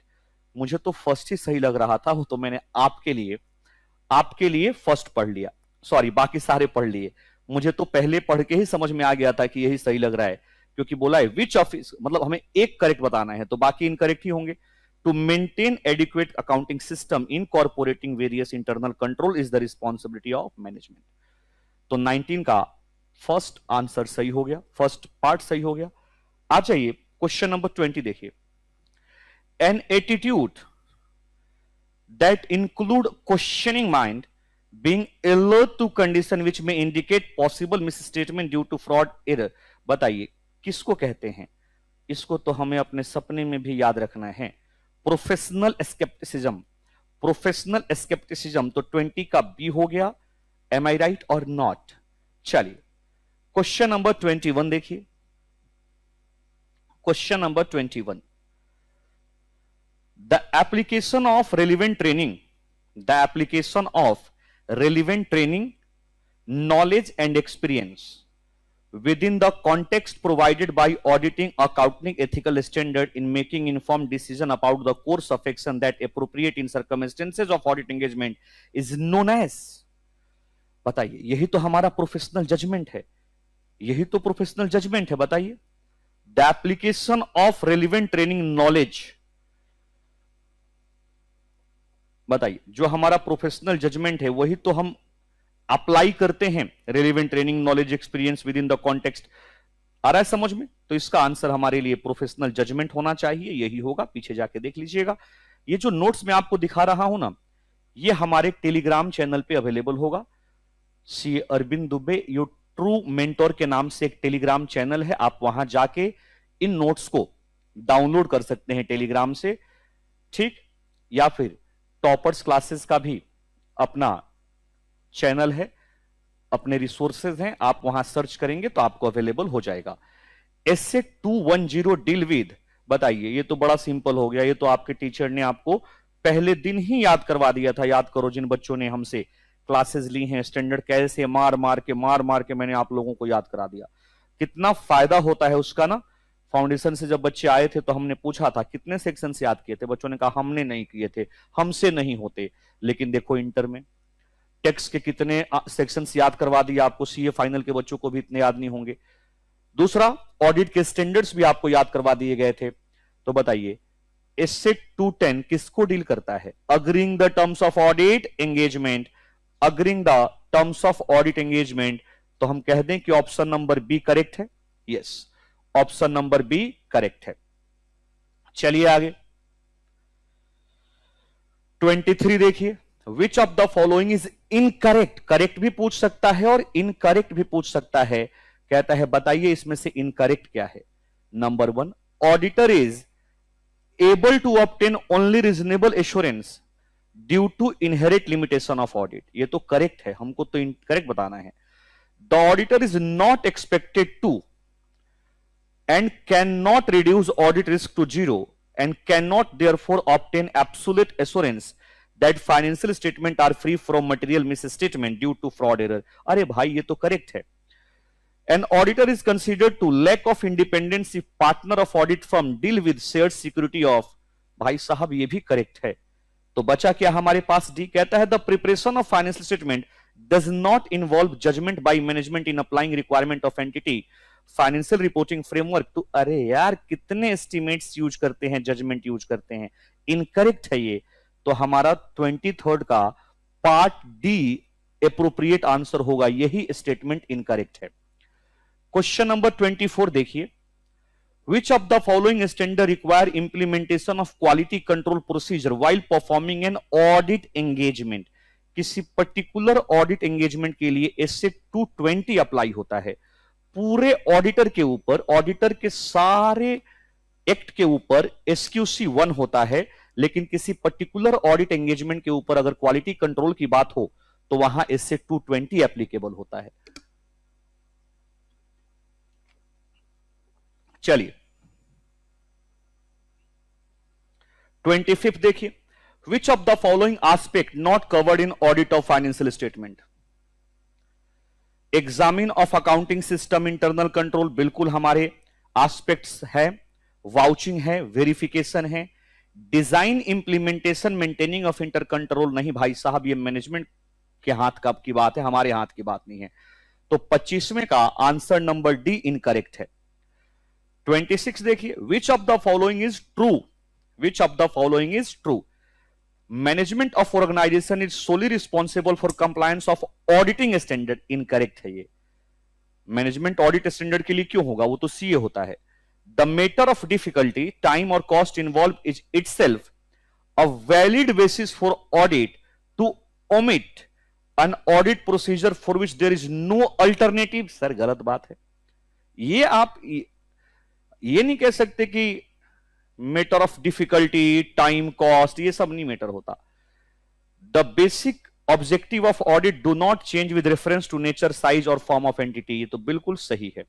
मुझे तो फर्स्ट ही सही लग रहा था, वो तो मैंने आपके लिए फर्स्ट पढ़ लिया, सॉरी बाकी सारे पढ़ लिए। मुझे तो पहले पढ़ के ही समझ में आ गया था कि यही सही लग रहा है, क्योंकि बोला है विच ऑफ, मतलब हमें एक करेक्ट बताना है तो बाकी इनकरेक्ट ही होंगे। To maintain adequate accounting system incorporating various internal control is the responsibility of management. तो 19 का फर्स्ट आंसर सही हो गया, फर्स्ट पार्ट सही हो गया। आ जाइए क्वेश्चन नंबर 20 देखिए। An attitude that include questioning mind, being alert to condition which may indicate possible misstatement due to fraud error, बताइए किसको कहते हैं? इसको तो हमें अपने सपने में भी याद रखना है। प्रोफेशनल स्केप्टिसिज्म, प्रोफेशनल स्केप्टिसिज्म, तो 20 का बी हो गया। एम आई राइट और नॉट? चलिए क्वेश्चन नंबर 21 देखिए। Question number 21, the application of relevant training, the application of relevant training, knowledge and experience within the context provided by auditing accounting ethical standard in making informed decision about the course of action that appropriate in circumstances of audit engagement is known as। बताइए, यही तो हमारा professional judgement है, यही तो professional judgement है। बताइए, the application of relevant training knowledge. बताइए, जो हमारा प्रोफेशनल जजमेंट है वही तो हम अप्लाई करते हैं, relevant training knowledge experience within the context. आ रहा है समझ में? तो इसका आंसर हमारे लिए प्रोफेशनल जजमेंट होना चाहिए, यही होगा। पीछे जाके देख लीजिएगा। ये जो नोट्स मैं आपको दिखा रहा हूं ना, ये हमारे टेलीग्राम चैनल पे अवेलेबल होगा। C Arvind Dubey you true mentor के नाम से एक टेलीग्राम चैनल है, आप वहां जाके इन नोट्स को डाउनलोड कर सकते हैं टेलीग्राम से, ठीक। या फिर टॉपर्स क्लासेस का भी अपना चैनल है, अपने रिसोर्सेज हैं, आप वहां सर्च करेंगे तो आपको अवेलेबल हो जाएगा। एसे 210 डील विद। बताइए, ये तो बड़ा सिंपल हो गया, ये तो आपके टीचर ने आपको पहले दिन ही याद करवा दिया था। याद करो, जिन बच्चों ने हमसे क्लासेस ली हैं स्टैंडर्ड, कैसे मार मार के मैंने आप लोगों को याद करा दिया। कितना फायदा होता है उसका ना। फाउंडेशन से जब बच्चे आए थे तो हमने पूछा था कितने सेक्शन से याद किए थे, बच्चों ने कहा हमने नहीं किए थे, हमसे नहीं होते। लेकिन देखो, इंटर में टेक्स्ट के कितने सेक्शंस याद करवा दिए आपको, सीए फाइनल के बच्चों को भी इतने याद नहीं होंगे। दूसरा, ऑडिट के स्टैंडर्ड्स भी आपको याद करवा दिए गए थे। तो बताइए, एसे 210 किसको डील करता है? Agreeing the terms of audit engagement. Agreeing the terms of audit engagement. तो हम कह दें कि ऑप्शन नंबर बी करेक्ट है। Yes, option number B correct है। चलिए आगे 23 देखिए। Which of the following is incorrect. Correct भी पूछ सकता है और इनकरेक्ट भी पूछ सकता है। कहता है बताइए इसमें से इनकरेक्ट क्या है। Number 1, auditor is able to obtain only reasonable assurance due to inherit limitation of audit. ये तो करेक्ट है, हमको तो इनकरेक्ट बताना है। The auditor is not expected to and cannot reduce audit risk to zero and cannot therefore obtain absolute assurance that financial statement are free from material misstatement due to fraud error। अरे भाई, ये तो correct है। An auditor is considered to lack of independence if partner of audit firm deal with shared security of। भाई साहब, ये भी correct है। तो बचा क्या हमारे पास? डी। कहता है the preparation of financial statement does not involve judgement by management in applying requirement of entity financial reporting framework. तो अरे यार, कितने एस्टिमेट्स यूज करते हैं, जजमेंट यूज करते हैं। इनकरेक्ट है ये। तो हमारा 23rd का पार्ट डी एप्रोप्रिएट आंसर होगा, यही स्टेटमेंट इनकरेक्ट है। क्वेश्चन नंबर 24 देखिए। Which of the following standard require implementation of quality control procedure while performing an audit engagement. किसी पर्टिकुलर ऑडिट एंगेजमेंट के लिए एसए 220 अप्लाई होता है। पूरे ऑडिटर के ऊपर, ऑडिटर के सारे एक्ट के ऊपर एसक्यूसी 1 होता है, लेकिन किसी पर्टिकुलर ऑडिट एंगेजमेंट के ऊपर अगर क्वालिटी कंट्रोल की बात हो तो वहां एसए 220 एप्लीकेबल होता है। चलिए 25 देखिए। Which of the following aspect not covered in audit of financial statement. Examine of accounting system internal control बिल्कुल हमारे एस्पेक्ट्स है। वाउचिंग है, वेरिफिकेशन है। Design implementation maintaining of inter control नहीं भाई साहब, ये मैनेजमेंट के हाथ का की बात है, हमारे हाथ की बात नहीं है। तो 25वें का आंसर नंबर डी इनकरेक्ट है। 26 देखिए। Which of the following is true. Which of the following is true. Management of organisation is solely responsible for compliance of auditing standard. Incorrect है ये। मैनेजमेंट ऑडिट स्टैंडर्ड के लिए क्यों होगा, वो तो सीए होता है। The matter of difficulty, time और cost involve is itself a valid basis for audit to omit an audit procedure for which there is no alternative. Sir गलत बात है ये। आप ये नहीं कह सकते कि matter of difficulty, time, cost, ये सब नहीं मैटर होता। The basic objective of audit do not change with reference to nature, size और फॉर्म ऑफ एंटिटी। ये तो बिल्कुल सही है।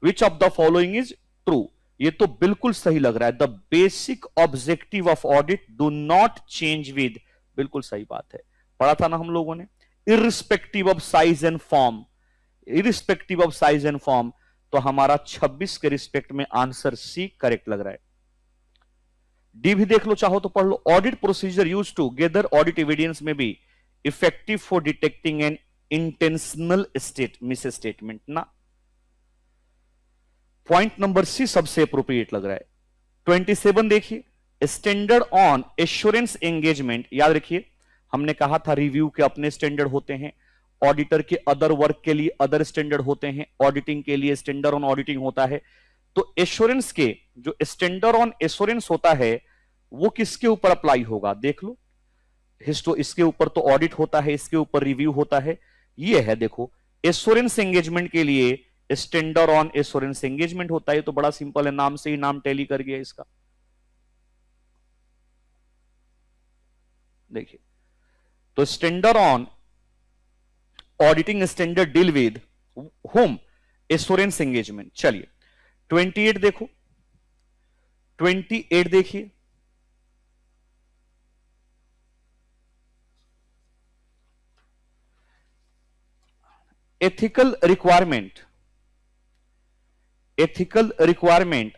Which of the following is true. ये तो बिल्कुल सही लग रहा है। The basic objective of audit do not change with, बिल्कुल सही बात है, पढ़ा था ना हम लोगों ने। Irrespective of size and form, irrespective of size and form, तो हमारा 26 के रिस्पेक्ट में आंसर सी करेक्ट लग रहा है। डी भी देख लो, चाहो तो पढ़ लो। Audit procedure use to gather audit evidence में भी effective for detecting an intentional misstatement ना। पॉइंट नंबर सी सबसे अप्रोप्रिएट लग रहा है। 27 देखिए, स्टैंडर्ड ऑन एश्योरेंस एंगेजमेंट। याद रखिए हमने कहा था रिव्यू के अपने स्टैंडर्ड होते हैं, ऑडिटर के अदर वर्क के लिए अदर स्टैंडर्ड होते हैं, ऑडिटिंग के लिए स्टैंडर्ड ऑन ऑडिटिंग होता है। तो एश्योरेंस के जो स्टैंडर्ड ऑन एश्योरेंस होता है वो किसके ऊपर अप्लाई होगा, देख लो। इसके ऊपर तो ऑडिट होता है, इसके ऊपर रिव्यू होता है। ये है देखो, एश्योरेंस एंगेजमेंट के लिए स्टैंडर्ड ऑन एश्योरेंस एंगेजमेंट होता है। तो बड़ा सिंपल है, नाम से ही नाम टैली कर गया इसका। देखिए, तो standard on auditing standard deal with home assurance engagement. चलिए 28 देखो, 28 देखिए, ethical requirement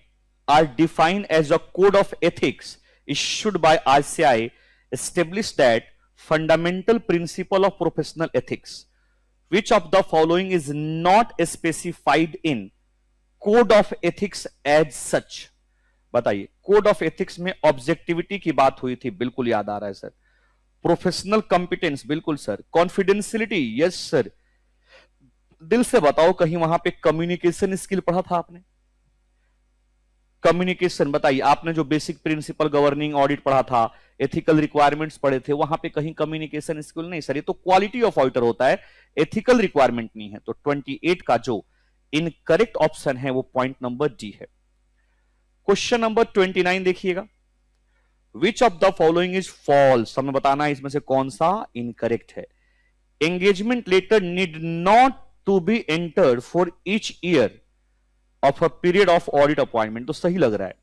are defined as a code of ethics issued by RCI established that fundamental principle of professional ethics. Which of the following is not specified in code of ethics as such? बताइए, code of ethics में objectivity की बात हुई थी, बिल्कुल याद आ रहा है सर। प्रोफेशनल कॉम्पिटेंस, बिल्कुल सर। Confidentiality, yes sir. दिल से बताओ, कहीं वहां पे कम्युनिकेशन स्किल पढ़ा था आपने? कम्युनिकेशन बताइए, आपने जो बेसिक प्रिंसिपल गवर्निंग ऑडिट पढ़ा था, एथिकल रिक्वायरमेंट्स पढ़े थे, वहां पे कहीं कम्युनिकेशन स्किल नहीं सर, ये तो क्वालिटी ऑफ ऑडिटर होता है, एथिकल रिक्वायरमेंट नहीं है। तो 28 का जो इनकरेक्ट ऑप्शन है वो पॉइंट नंबर डी है। क्वेश्चन नंबर 29 देखिएगा, which of the following is false, हमें बताना है इसमें से कौन सा इनकरेक्ट है। Engagement letter need not to be entered for each year of a period of audit appointment, तो सही लग रहा है।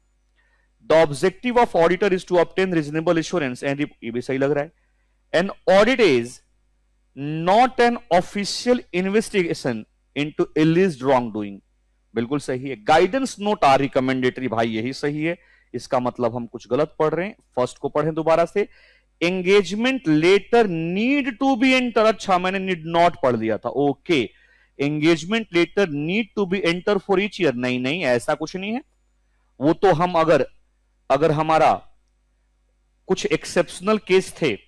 The objective of auditor is to obtain reasonable assurance, and ये भी सही लग रहा है। An audit is not an official investigation into इलीज्ड wrong doing, बिल्कुल सही है। गाइडेंस नोट आर रिकमेंडेटरी, भाई यही सही है। इसका मतलब हम कुछ गलत पढ़ रहे हैं, फर्स्ट को पढ़ें दोबारा से। Engagement letter need to be enter, अच्छा मैंने नीड नॉट पढ़ दिया था, okay. Engagement letter need to be enter for each year, नहीं नहीं ऐसा कुछ नहीं है। वो तो हम अगर हमारा कुछ एक्सेप्शनल केस थे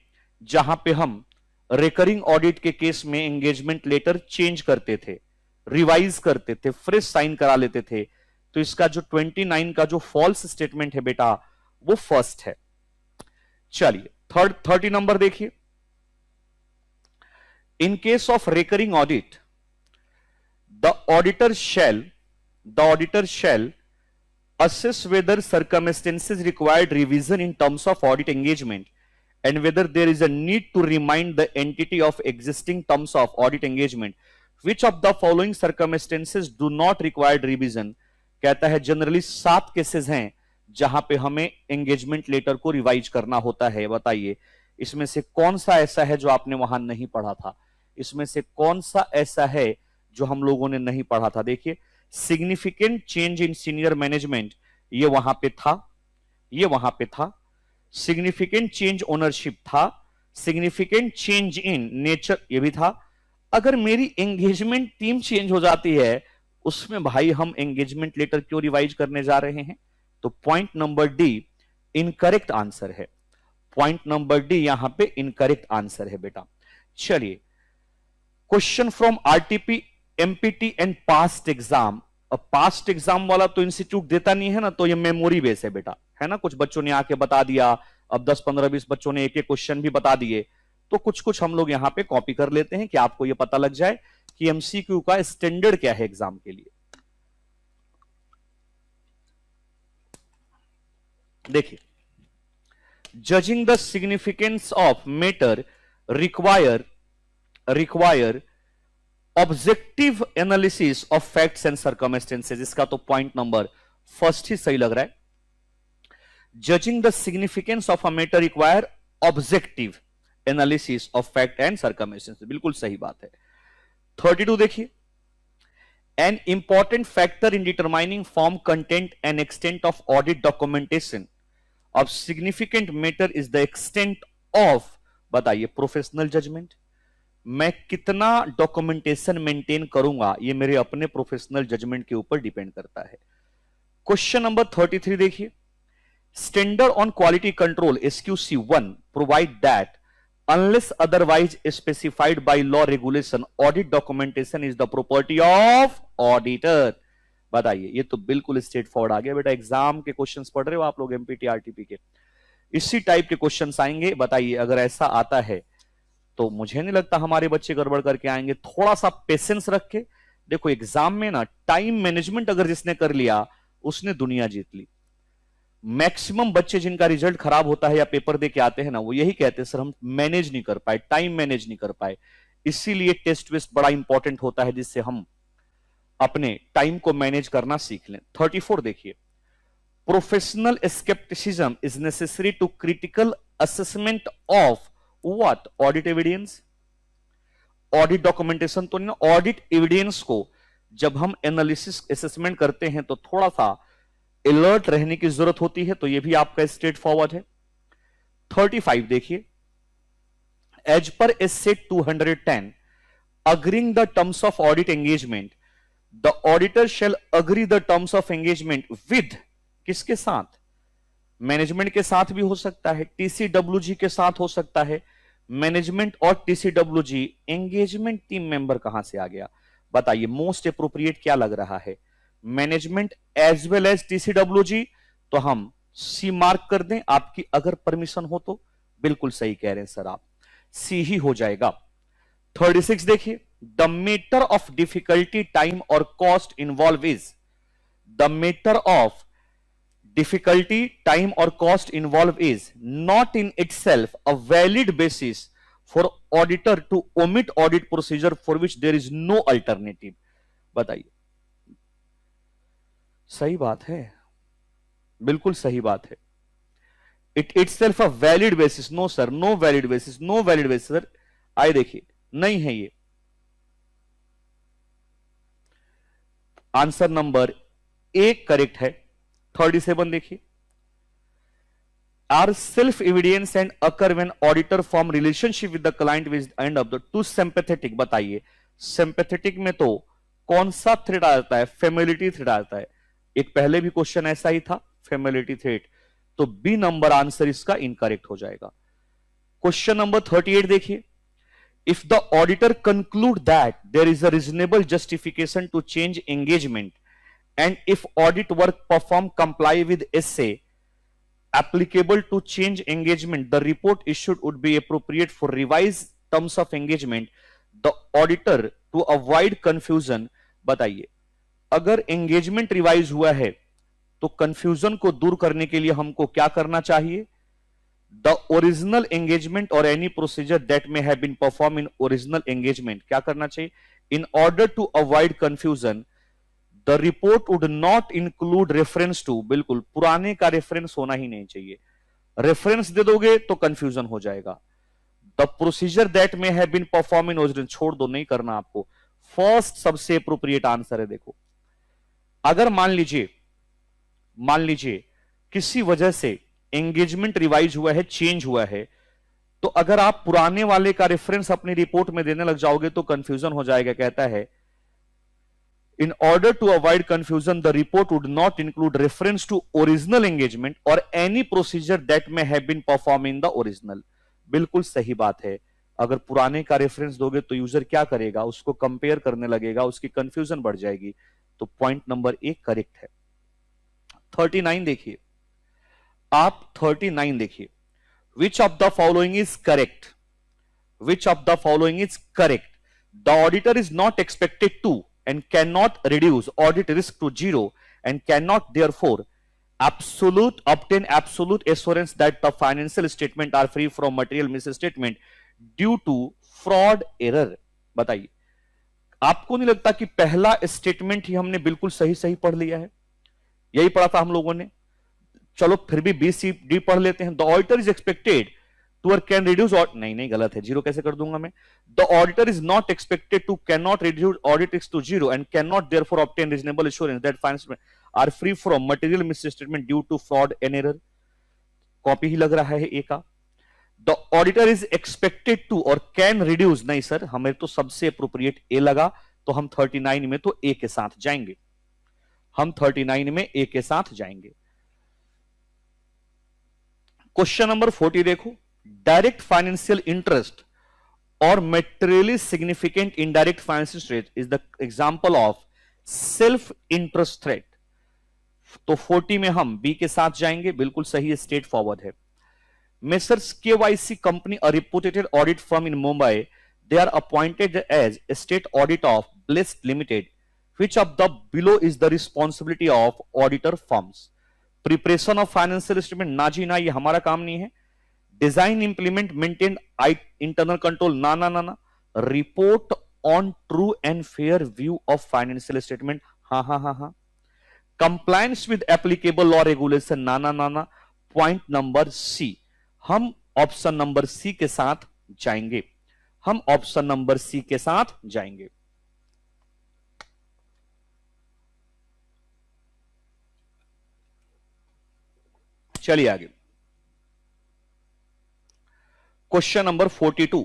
जहां पे हम रिकरिंग ऑडिट के केस में एंगेजमेंट लेटर चेंज करते थे, रिवाइज करते थे, फ्रेश साइन करा लेते थे, तो इसका जो 29 का जो फॉल्स स्टेटमेंट है बेटा वो फर्स्ट है। चलिए 30 नंबर देखिए, in case of recurring audit the auditor shall assess whether circumstances required revision in terms of audit engagement and whether there is a need to remind the entity of existing terms of audit engagement. Which of the following circumstances do not require revision? कहता है generally 7 cases हैं जहां पे हमें engagement letter को revise करना होता है। बताइए इसमें से कौन सा ऐसा है जो आपने वहां नहीं पढ़ा था, इसमें से कौन सा ऐसा है जो हम लोगों ने नहीं पढ़ा था। देखिए, significant change in senior management, ये वहां पे था, ये वहां पे था। सिग्निफिकेंट चेंज ओनरशिप था, सिग्निफिकेंट चेंज इन नेचर ये भी था। अगर मेरी एंगेजमेंट टीम चेंज हो जाती है उसमें भाई हम एंगेजमेंट लेटर क्यों रिवाइज करने जा रहे हैं? तो point number D incorrect answer है। पॉइंट नंबर डी यहां पे इनकरेक्ट आंसर है बेटा। चलिए, question from RTP empty and past exam. अब पास्ट एग्जाम वाला तो इंस्टीट्यूट देता नहीं है ना, तो ये मेमोरी बेस है बेटा, है ना। कुछ बच्चों ने आके बता दिया, अब 10 15 20 बच्चों ने एक एक क्वेश्चन भी बता दिए, तो कुछ कुछ हम लोग यहां पे कॉपी कर लेते हैं कि आपको ये पता लग जाए कि एमसीक्यू का स्टैंडर्ड क्या है एग्जाम के लिए। देखिए, judging the significance of matter require objective analysis of facts and circumstances, इसका तो पॉइंट नंबर फर्स्ट ही सही लग रहा है। Judging the significance of a matter require objective analysis of fact and circumstances, बिल्कुल सही बात है। 32 देखिए, An important factor in determining form, content, and extent of audit documentation of significant matter is the extent of, बताइए, professional judgement. मैं कितना documentation maintain करूंगा ये मेरे अपने प्रोफेशनल जजमेंट के ऊपर डिपेंड करता है। क्वेश्चन नंबर 33 देखिए, standard on quality control SQC1 provide that unless otherwise specified by law regulation audit documentation is the property of auditor। बताइए, ये तो बिल्कुल स्ट्रेट फॉरवर्ड आ गया बेटा, एग्जाम के क्वेश्चंस पढ़ रहे हो आप लोग एमपीटी आरटीपी के, इसी टाइप के क्वेश्चंस आएंगे। बताइए, अगर ऐसा आता है तो मुझे नहीं लगता हमारे बच्चे गड़बड़ करके आएंगे। थोड़ा सा पेशेंस रख के देखो, एग्जाम में ना टाइम मैनेजमेंट अगर जिसने कर लिया उसने दुनिया जीत ली। मैक्सिमम बच्चे जिनका रिजल्ट खराब होता है या पेपर दे के आते हैं ना, वो यही कहते हैं सर हम मैनेज नहीं कर पाए, टाइम मैनेज नहीं कर पाए। इसीलिए टेस्ट वेस्ट बड़ा इंपॉर्टेंट होता है जिससे हम अपने टाइम को मैनेज करना सीख लें। 34 देखिए, professional scepticism is necessary to critical assessment of what, audit evidence. Audit documentation तो नहीं, ऑडिट एविडेंस को जब हम एनालिसिस असेसमेंट करते हैं तो थोड़ा सा अलर्ट रहने की जरूरत होती है, तो यह भी आपका स्ट्रेट फॉरवर्ड है। 35 देखिए, as per S 210 agreeing the terms of audit engagement the auditor shall agree the terms of engagement with, किसके साथ, मैनेजमेंट के साथ भी हो सकता है, टीसीडब्ल्यूजी के साथ हो सकता है। मैनेजमेंट और टीसीडब्ल्यूजी, एंगेजमेंट टीम मेंबर कहां से आ गया, बताइए मोस्ट अप्रोप्रिएट क्या लग रहा है, management as well as TCWG, तो हम सी मार्क कर दें आपकी अगर परमिशन हो तो। बिल्कुल सही कह रहे हैं सर आप, सी ही हो जाएगा। 36 देखिए, the matter of difficulty, time और cost involve is, the matter of difficulty, time और cost involve is not in itself a valid basis for auditor to omit audit procedure for which there is no alternative. बताइए, सही बात है, बिल्कुल सही बात है। It itself a valid basis, no sir, no valid basis, no valid basis sir. आइए देखिए, नहीं है ये। आंसर नंबर ए करेक्ट है। 37 देखिए, are self evidence and occur when auditor form relationship with the client with and of the to sympathetic. बताइए, sympathetic में तो कौन सा थ्रेड आता है, फेमिलिटी थ्रेड आता है। एक पहले भी क्वेश्चन ऐसा ही था, फेमिलिटी थ्रेड, तो बी नंबर आंसर इसका इनकरेक्ट हो जाएगा। क्वेश्चन नंबर 38 देखिए, if the auditor conclude that there is a reasonable justification to change engagement and if audit work perform comply with SA applicable to change engagement, the report issued would be appropriate for revised terms of engagement, the auditor to avoid confusion। बताइए, अगर engagement revise हुआ है तो confusion को दूर करने के लिए हमको क्या करना चाहिए, द ओरिजिनल एंगेजमेंट और any procedure that may have been perform in original engagement, क्या करना चाहिए, in order to avoid confusion the report would not include reference to, बिल्कुल पुराने का रेफरेंस होना ही नहीं चाहिए, रेफरेंस दे दोगे तो कंफ्यूजन हो जाएगा। The procedure that may have been perform in original, छोड़ दो, नहीं करना आपको। फर्स्ट सबसे अप्रोप्रिएट आंसर है। देखो, अगर मान लीजिए किसी वजह से एंगेजमेंट रिवाइज हुआ है, चेंज हुआ है, तो अगर आप पुराने वाले का रेफरेंस अपनी रिपोर्ट में देने लग जाओगे तो कंफ्यूजन हो जाएगा। कहता है in order to avoid confusion the report would not include reference to original engagement or any procedure that may have been performed in the original। बिल्कुल सही बात है, अगर पुराने का रेफरेंस दोगे तो यूजर क्या करेगा, उसको कंपेयर करने लगेगा, उसकी कंफ्यूजन बढ़ जाएगी। तो पॉइंट नंबर ए करेक्ट है। 39 देखिए, आप 39 देखिए, which of the following is correct, which of the following is correct, the auditor is not expected to and cannot reduce audit risk to zero and cannot therefore obtain absolute assurance that the financial statement are free from material misstatement due to fraud error। बताइए, आपको नहीं लगता कि पहला statement ही हमने बिल्कुल सही सही पढ़ लिया है, यही पढ़ा था हम लोगों ने। चलो फिर भी बी सी डी पढ़ लेते हैं। The auditor is expected to और कैन रिड्यूस, और नहीं नहीं गलत है, जीरो कैसे कर दूंगा मैं। The auditor is not expected to can not reduce audit tax to zero and can not therefore obtain reasonable assurance that finance are free from material misstatement due to fraud and error. Copy ही लग रहा है A का। The auditor is expected to और can reduce, नहीं sir हमें तो सबसे अप्रोप्रिएट ए लगा, तो हम 39 में तो ए के साथ जाएंगे, हम 39 में ए के साथ जाएंगे। क्वेश्चन नंबर 40 देखो, डायरेक्ट फाइनेंशियल इंटरेस्ट और materially significant indirect financial interest is the example of self interest threat. तो 40 में हम बी के साथ जाएंगे, बिल्कुल सही है, स्ट्रेट फॉरवर्ड है। Messrs KYC company a reputed audit firm in Mumbai, they are appointed as a state audit of Blessed Limited. Which of the below is the responsibility of auditor firms? Preparation of financial statement, ना जी ना, ये हमारा काम नहीं है। Design, implement, maintain internal control, ना ना ना ना। Report on true and fair view of financial statement, हाँ हाँ हाँ हाँ। Compliance with applicable law regulation, ना ना ना ना। Point number C, हम ऑप्शन नंबर सी के साथ जाएंगे, हम ऑप्शन नंबर सी के साथ जाएंगे। चलिए आगे, question number 42।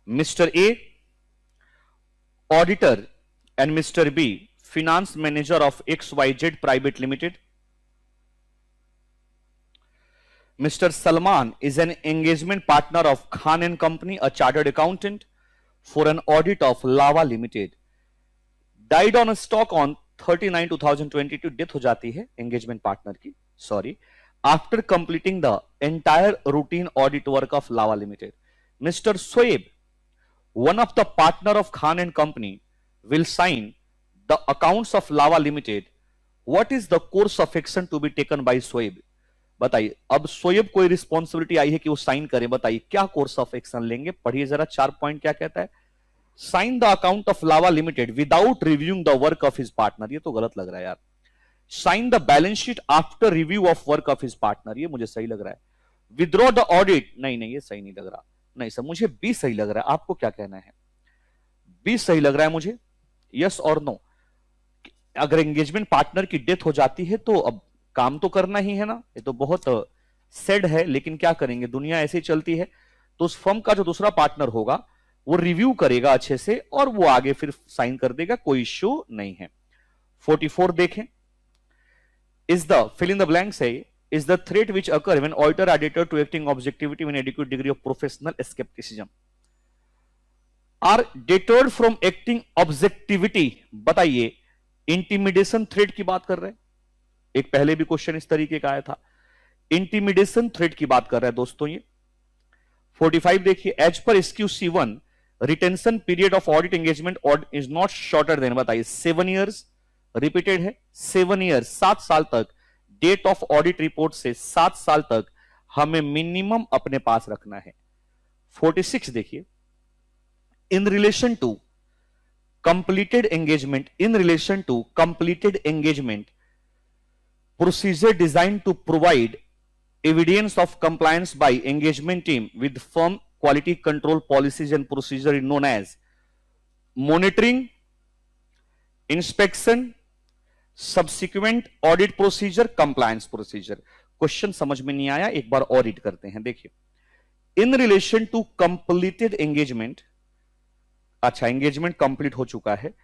Mister A auditor and mister B finance manager of XYZ Private Limited. Mr. Salman is an engagement partner of Khan and Company, a chartered accountant, for an audit of Lava Limited. Died on a stock on 39/2022, death हो जाती है engagement partner की, sorry, after completing the entire routine audit work of Lava Limited. Mr. Soeb, one of the partner of Khan and Company, will sign the accounts of Lava Limited. What is the course of action to be taken by Soeb? बताइए, अब सोएब को responsibility I है कि वो sign करें, बताइए क्या course of action लेंगे। पढ़िए जरा 4 पॉइंट क्या कहता है। Sign the account of Lava limited without reviewing the work of his partner, ये तो गलत लग रहा है यार। Sign the balance sheet after review of work of his partner, ये मुझे सही लग रहा है। विद्रॉ द ऑडिट, नहीं नहीं ये सही नहीं लग रहा, नहीं सर मुझे बी सही लग रहा है। आपको क्या कहना है? बी सही लग रहा है मुझे, यस और नो। अगर एंगेजमेंट पार्टनर की डेथ हो जाती है तो अब काम तो करना ही है ना, ये तो बहुत सैड है, लेकिन क्या करेंगे, दुनिया ऐसे ही चलती है। तो उस फर्म का जो दूसरा पार्टनर होगा वो रिव्यू करेगा अच्छे से और वो आगे फिर साइन कर देगा, कोई इश्यू नहीं है। 44 देखें, is the fill in the blank से is the threat which occur when auditor are deter to acting objectivity with adequate degree of professional skepticism, are deterred from acting objectivity. बताइए, intimidation threat की बात कर रहे हैं, एक पहले भी क्वेश्चन इस तरीके का आया था, इंटिमिडेशन थ्रेट की बात कर रहा है दोस्तों ये। 45 देखिए, as per SQC1 retention period of audit engagement is not shorter than, बताइए 7 इयर्स, रिपीटेड है 7 इयर्स, 7 साल तक, डेट ऑफ ऑडिट रिपोर्ट से 7 साल तक हमें मिनिमम अपने पास रखना है। 46 देखिए, in relation to completed engagement, in relation to completed engagement procedure designed to provide evidence of compliance by engagement team with firm quality control policies and procedure known as monitoring, inspection, subsequent audit procedure, compliance procedure। Question समझ में नहीं आया, एक बार और read करते हैं। देखिए, in relation to completed engagement, अच्छा एंगेजमेंट कंप्लीट हो चुका है,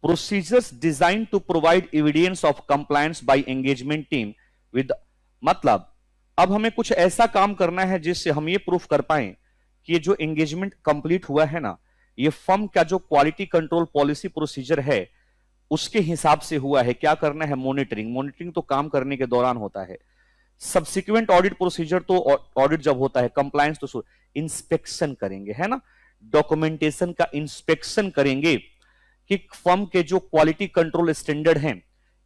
procedures designed to provide evidence of compliance by engagement team with, मतलब अब हमें कुछ ऐसा काम करना है जिससे हम ये प्रूफ कर पाए कि ये जो एंगेजमेंट कंप्लीट हुआ है ना, ये फर्म का जो क्वालिटी कंट्रोल पॉलिसी प्रोसीजर है उसके हिसाब से हुआ है। क्या करना है? मॉनिटरिंग। मॉनिटरिंग तो काम करने के दौरान होता है। सब्सिक्वेंट ऑडिट प्रोसीजर तो ऑडिट जब होता है, कंप्लायंस तो इंस्पेक्शन करेंगे, है ना, डॉक्यूमेंटेशन का इंस्पेक्शन करेंगे कि फर्म के जो क्वालिटी कंट्रोल स्टैंडर्ड हैं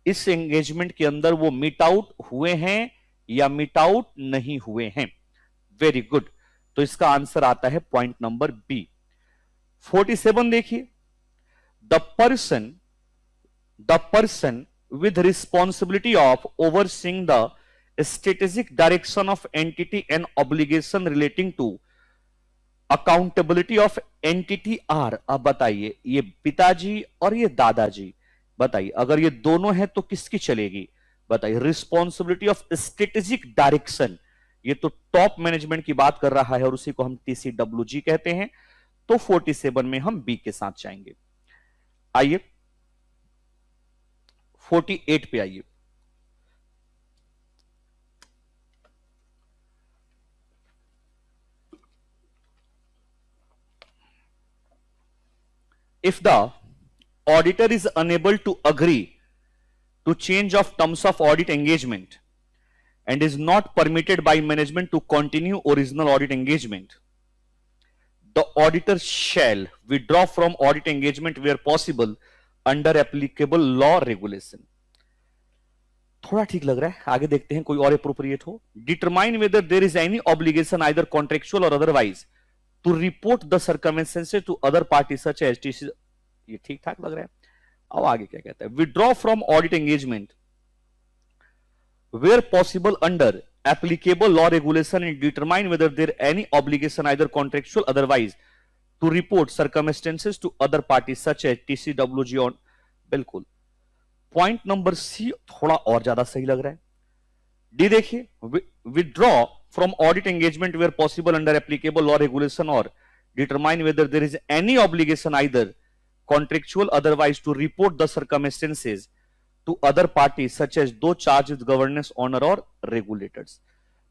इस एंगेजमेंट के अंदर वो मीट आउट हुए हैं या मीट आउट नहीं हुए हैं। वेरी गुड, तो इसका आंसर आता है पॉइंट नंबर बी। 47 देखिए, the person with responsibility of overseeing the strategic direction of entity and obligation relating to accountability of entity are. अब बताइए, ये पिताजी और ये दादाजी, बताइए अगर ये दोनों हैं तो किसकी चलेगी? बताइए। रिस्पॉन्सिबिलिटी ऑफ स्ट्रेटेजिक डायरेक्शन, ये तो टॉप मैनेजमेंट की बात कर रहा है और उसी को हम TCWG कहते हैं। तो 47 में हम बी के साथ जाएंगे। आइए 48 पे आइए। If the auditor is unable to agree to change of terms of audit engagement and is not permitted by management to continue original audit engagement, the auditor shall withdraw from audit engagement where possible under applicable law regulation. थोड़ा ठीक लग रहा है, आगे देखते हैं कोई और appropriate हो। Determine whether there is any obligation either contractual or otherwise to report the circumstances to other parties such as TC। ये ठीक ठाक लग रहा है। अब आगे क्या कहता है? Withdraw from audit engagement where possible under applicable law regulation and determine whether there any obligation either contractual otherwise to report circumstances to other parties such as TCWG on। बिल्कुल। पॉइंट नंबर सी थोड़ा और ज्यादा सही लग रहा है। D देखिए, withdraw from audit engagement where possible under applicable law regulation or determine whether there is any obligation either contractual otherwise to report the circumstances to other parties such as those charged with governance owner or regulators।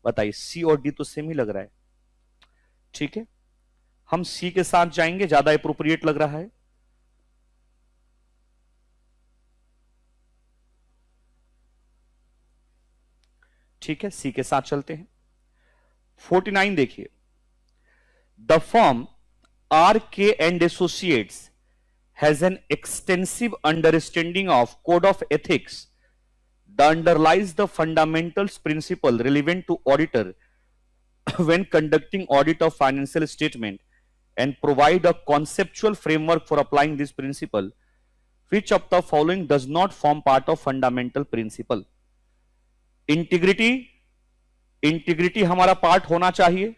बताइए, सी और D तो same ही लग रहा है। ठीक है, हम सी के साथ जाएंगे, ज्यादा एप्रोप्रिएट लग रहा है। ठीक है, सी के साथ चलते हैं। 49 देखिए। The firm RK&Associates has an extensive understanding of code of ethics that underlies the fundamentals principle relevant to auditor when conducting audit of financial statement and provide a conceptual framework for applying this principle. Which of the following does not form part of fundamental principle? Integrity हमारा part होना चाहिए।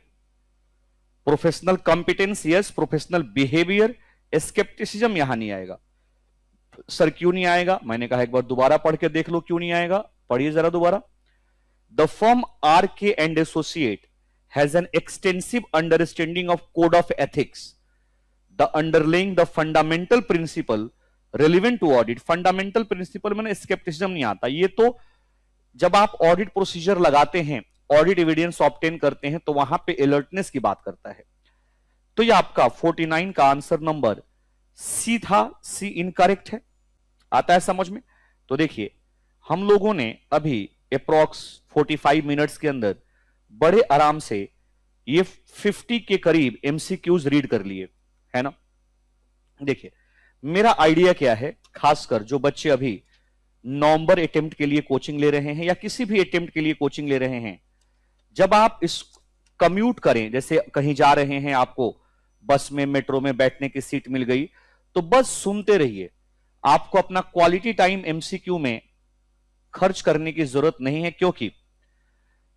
Professional competence yes, professional behaviour, scepticism यहां नहीं आएगा। Sir क्यों नहीं आएगा? मैंने कहा एक बार दोबारा पढ़ के देख लो क्यों नहीं आएगा। पढ़िए जरा दोबारा। The firm RK&Associate has an extensive understanding of code of ethics the underlying the fundamental principle relevant to audit। Fundamental principle में स्केप्टिसिज्म नहीं आता। ये तो जब आप ऑडिट प्रोसीजर लगाते हैं, ऑडिट एविडेंस ऑब्टेन करते हैं, तो वहां पे अलर्टनेस की बात करता है। तो ये आपका 49 का आंसर नंबर सी था। सी इनकरेक्ट है। आता है समझ में? तो देखिए, हम लोगों ने अभी अप्रॉक्स 45 मिनट्स के अंदर बड़े आराम से ये 50 के करीब MCQs रीड कर लिए, है ना। देखिए, मेरा आइडिया क्या है, खासकर जो बच्चे अभी नवंबर अटेम्प्ट के लिए कोचिंग ले रहे हैं या किसी भी अटेम्प्ट के लिए कोचिंग ले रहे हैं, जब आप इस कम्यूट करें, जैसे कहीं जा रहे हैं, आपको बस में मेट्रो में बैठने की सीट मिल गई, तो बस सुनते रहिए। आपको अपना क्वालिटी टाइम MCQ में खर्च करने की जरूरत नहीं है, क्योंकि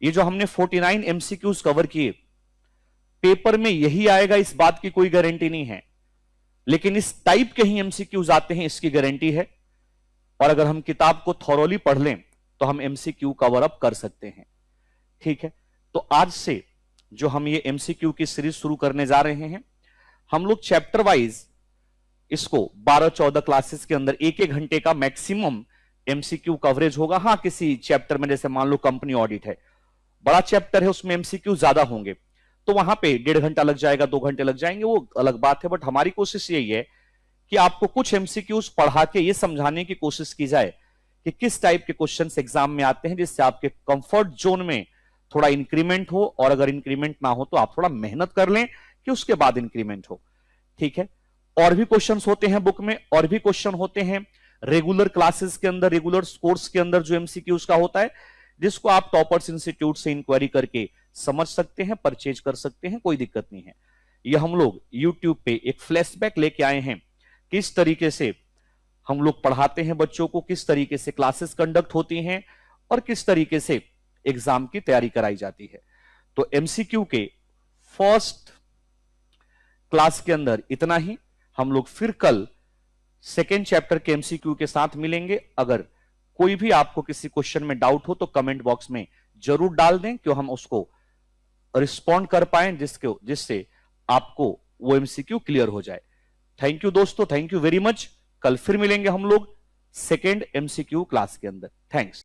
ये जो हमने 49 MCQs कवर किए, पेपर में यही आएगा इस बात की कोई गारंटी नहीं है, लेकिन इस टाइप के ही MCQs आते हैं इसकी गारंटी है। और अगर हम किताब को थॉरोली पढ़ लें तो हम MCQ कवर अप कर सकते हैं। ठीक है, तो आज से जो हम ये MCQ की सीरीज शुरू करने जा रहे हैं, हम लोग चैप्टर वाइज इसको 12-14 क्लासेस के अंदर 1-1 घंटे का मैक्सिमम MCQ कवरेज होगा। हाँ, किसी चैप्टर में जैसे मान लो कंपनी ऑडिट है, बड़ा चैप्टर है, उसमें MCQ ज्यादा होंगे, तो वहां पे 1.5 घंटा लग जाएगा, 2 घंटे लग जाएंगे, वो अलग बात है। बट हमारी कोशिश यही है कि आपको कुछ MCQs पढ़ा के ये समझाने की कोशिश की जाए कि किस टाइप के क्वेश्चंस एग्जाम में आते हैं, जिससे आपके कंफर्ट जोन में थोड़ा इंक्रीमेंट हो, और अगर इंक्रीमेंट ना हो तो आप थोड़ा मेहनत कर लें कि उसके बाद इंक्रीमेंट हो। ठीक है, और भी क्वेश्चंस होते हैं बुक में, और भी क्वेश्चन होते हैं रेगुलर क्लासेस के अंदर, रेगुलर कोर्स के अंदर जो MCQs का होता है, जिसको आप टॉपर्स इंस्टीट्यूट से इंक्वायरी करके समझ सकते हैं, परचेज कर सकते हैं, कोई दिक्कत नहीं है। ये हम लोग YouTube पे एक फ्लैशबैक लेके आए हैं, किस तरीके से हम लोग पढ़ाते हैं बच्चों को, किस तरीके से क्लासेस कंडक्ट होती हैं, और किस तरीके से एग्जाम की तैयारी कराई जाती है। तो एमसीक्यू के फर्स्ट क्लास के अंदर इतना ही। हम लोग फिर कल सेकेंड चैप्टर के एमसीक्यू के साथ मिलेंगे। अगर कोई भी आपको किसी क्वेश्चन में डाउट हो तो कमेंट बॉक्स में जरूर डाल दें कि हम उसको रिस्पॉन्ड कर पाए, जिससे आपको वो एमसीक्यू क्लियर हो जाए। थैंक यू दोस्तों, थैंक यू वेरी मच। कल फिर मिलेंगे हम लोग सेकेंड एमसीक्यू क्लास के अंदर। थैंक्स।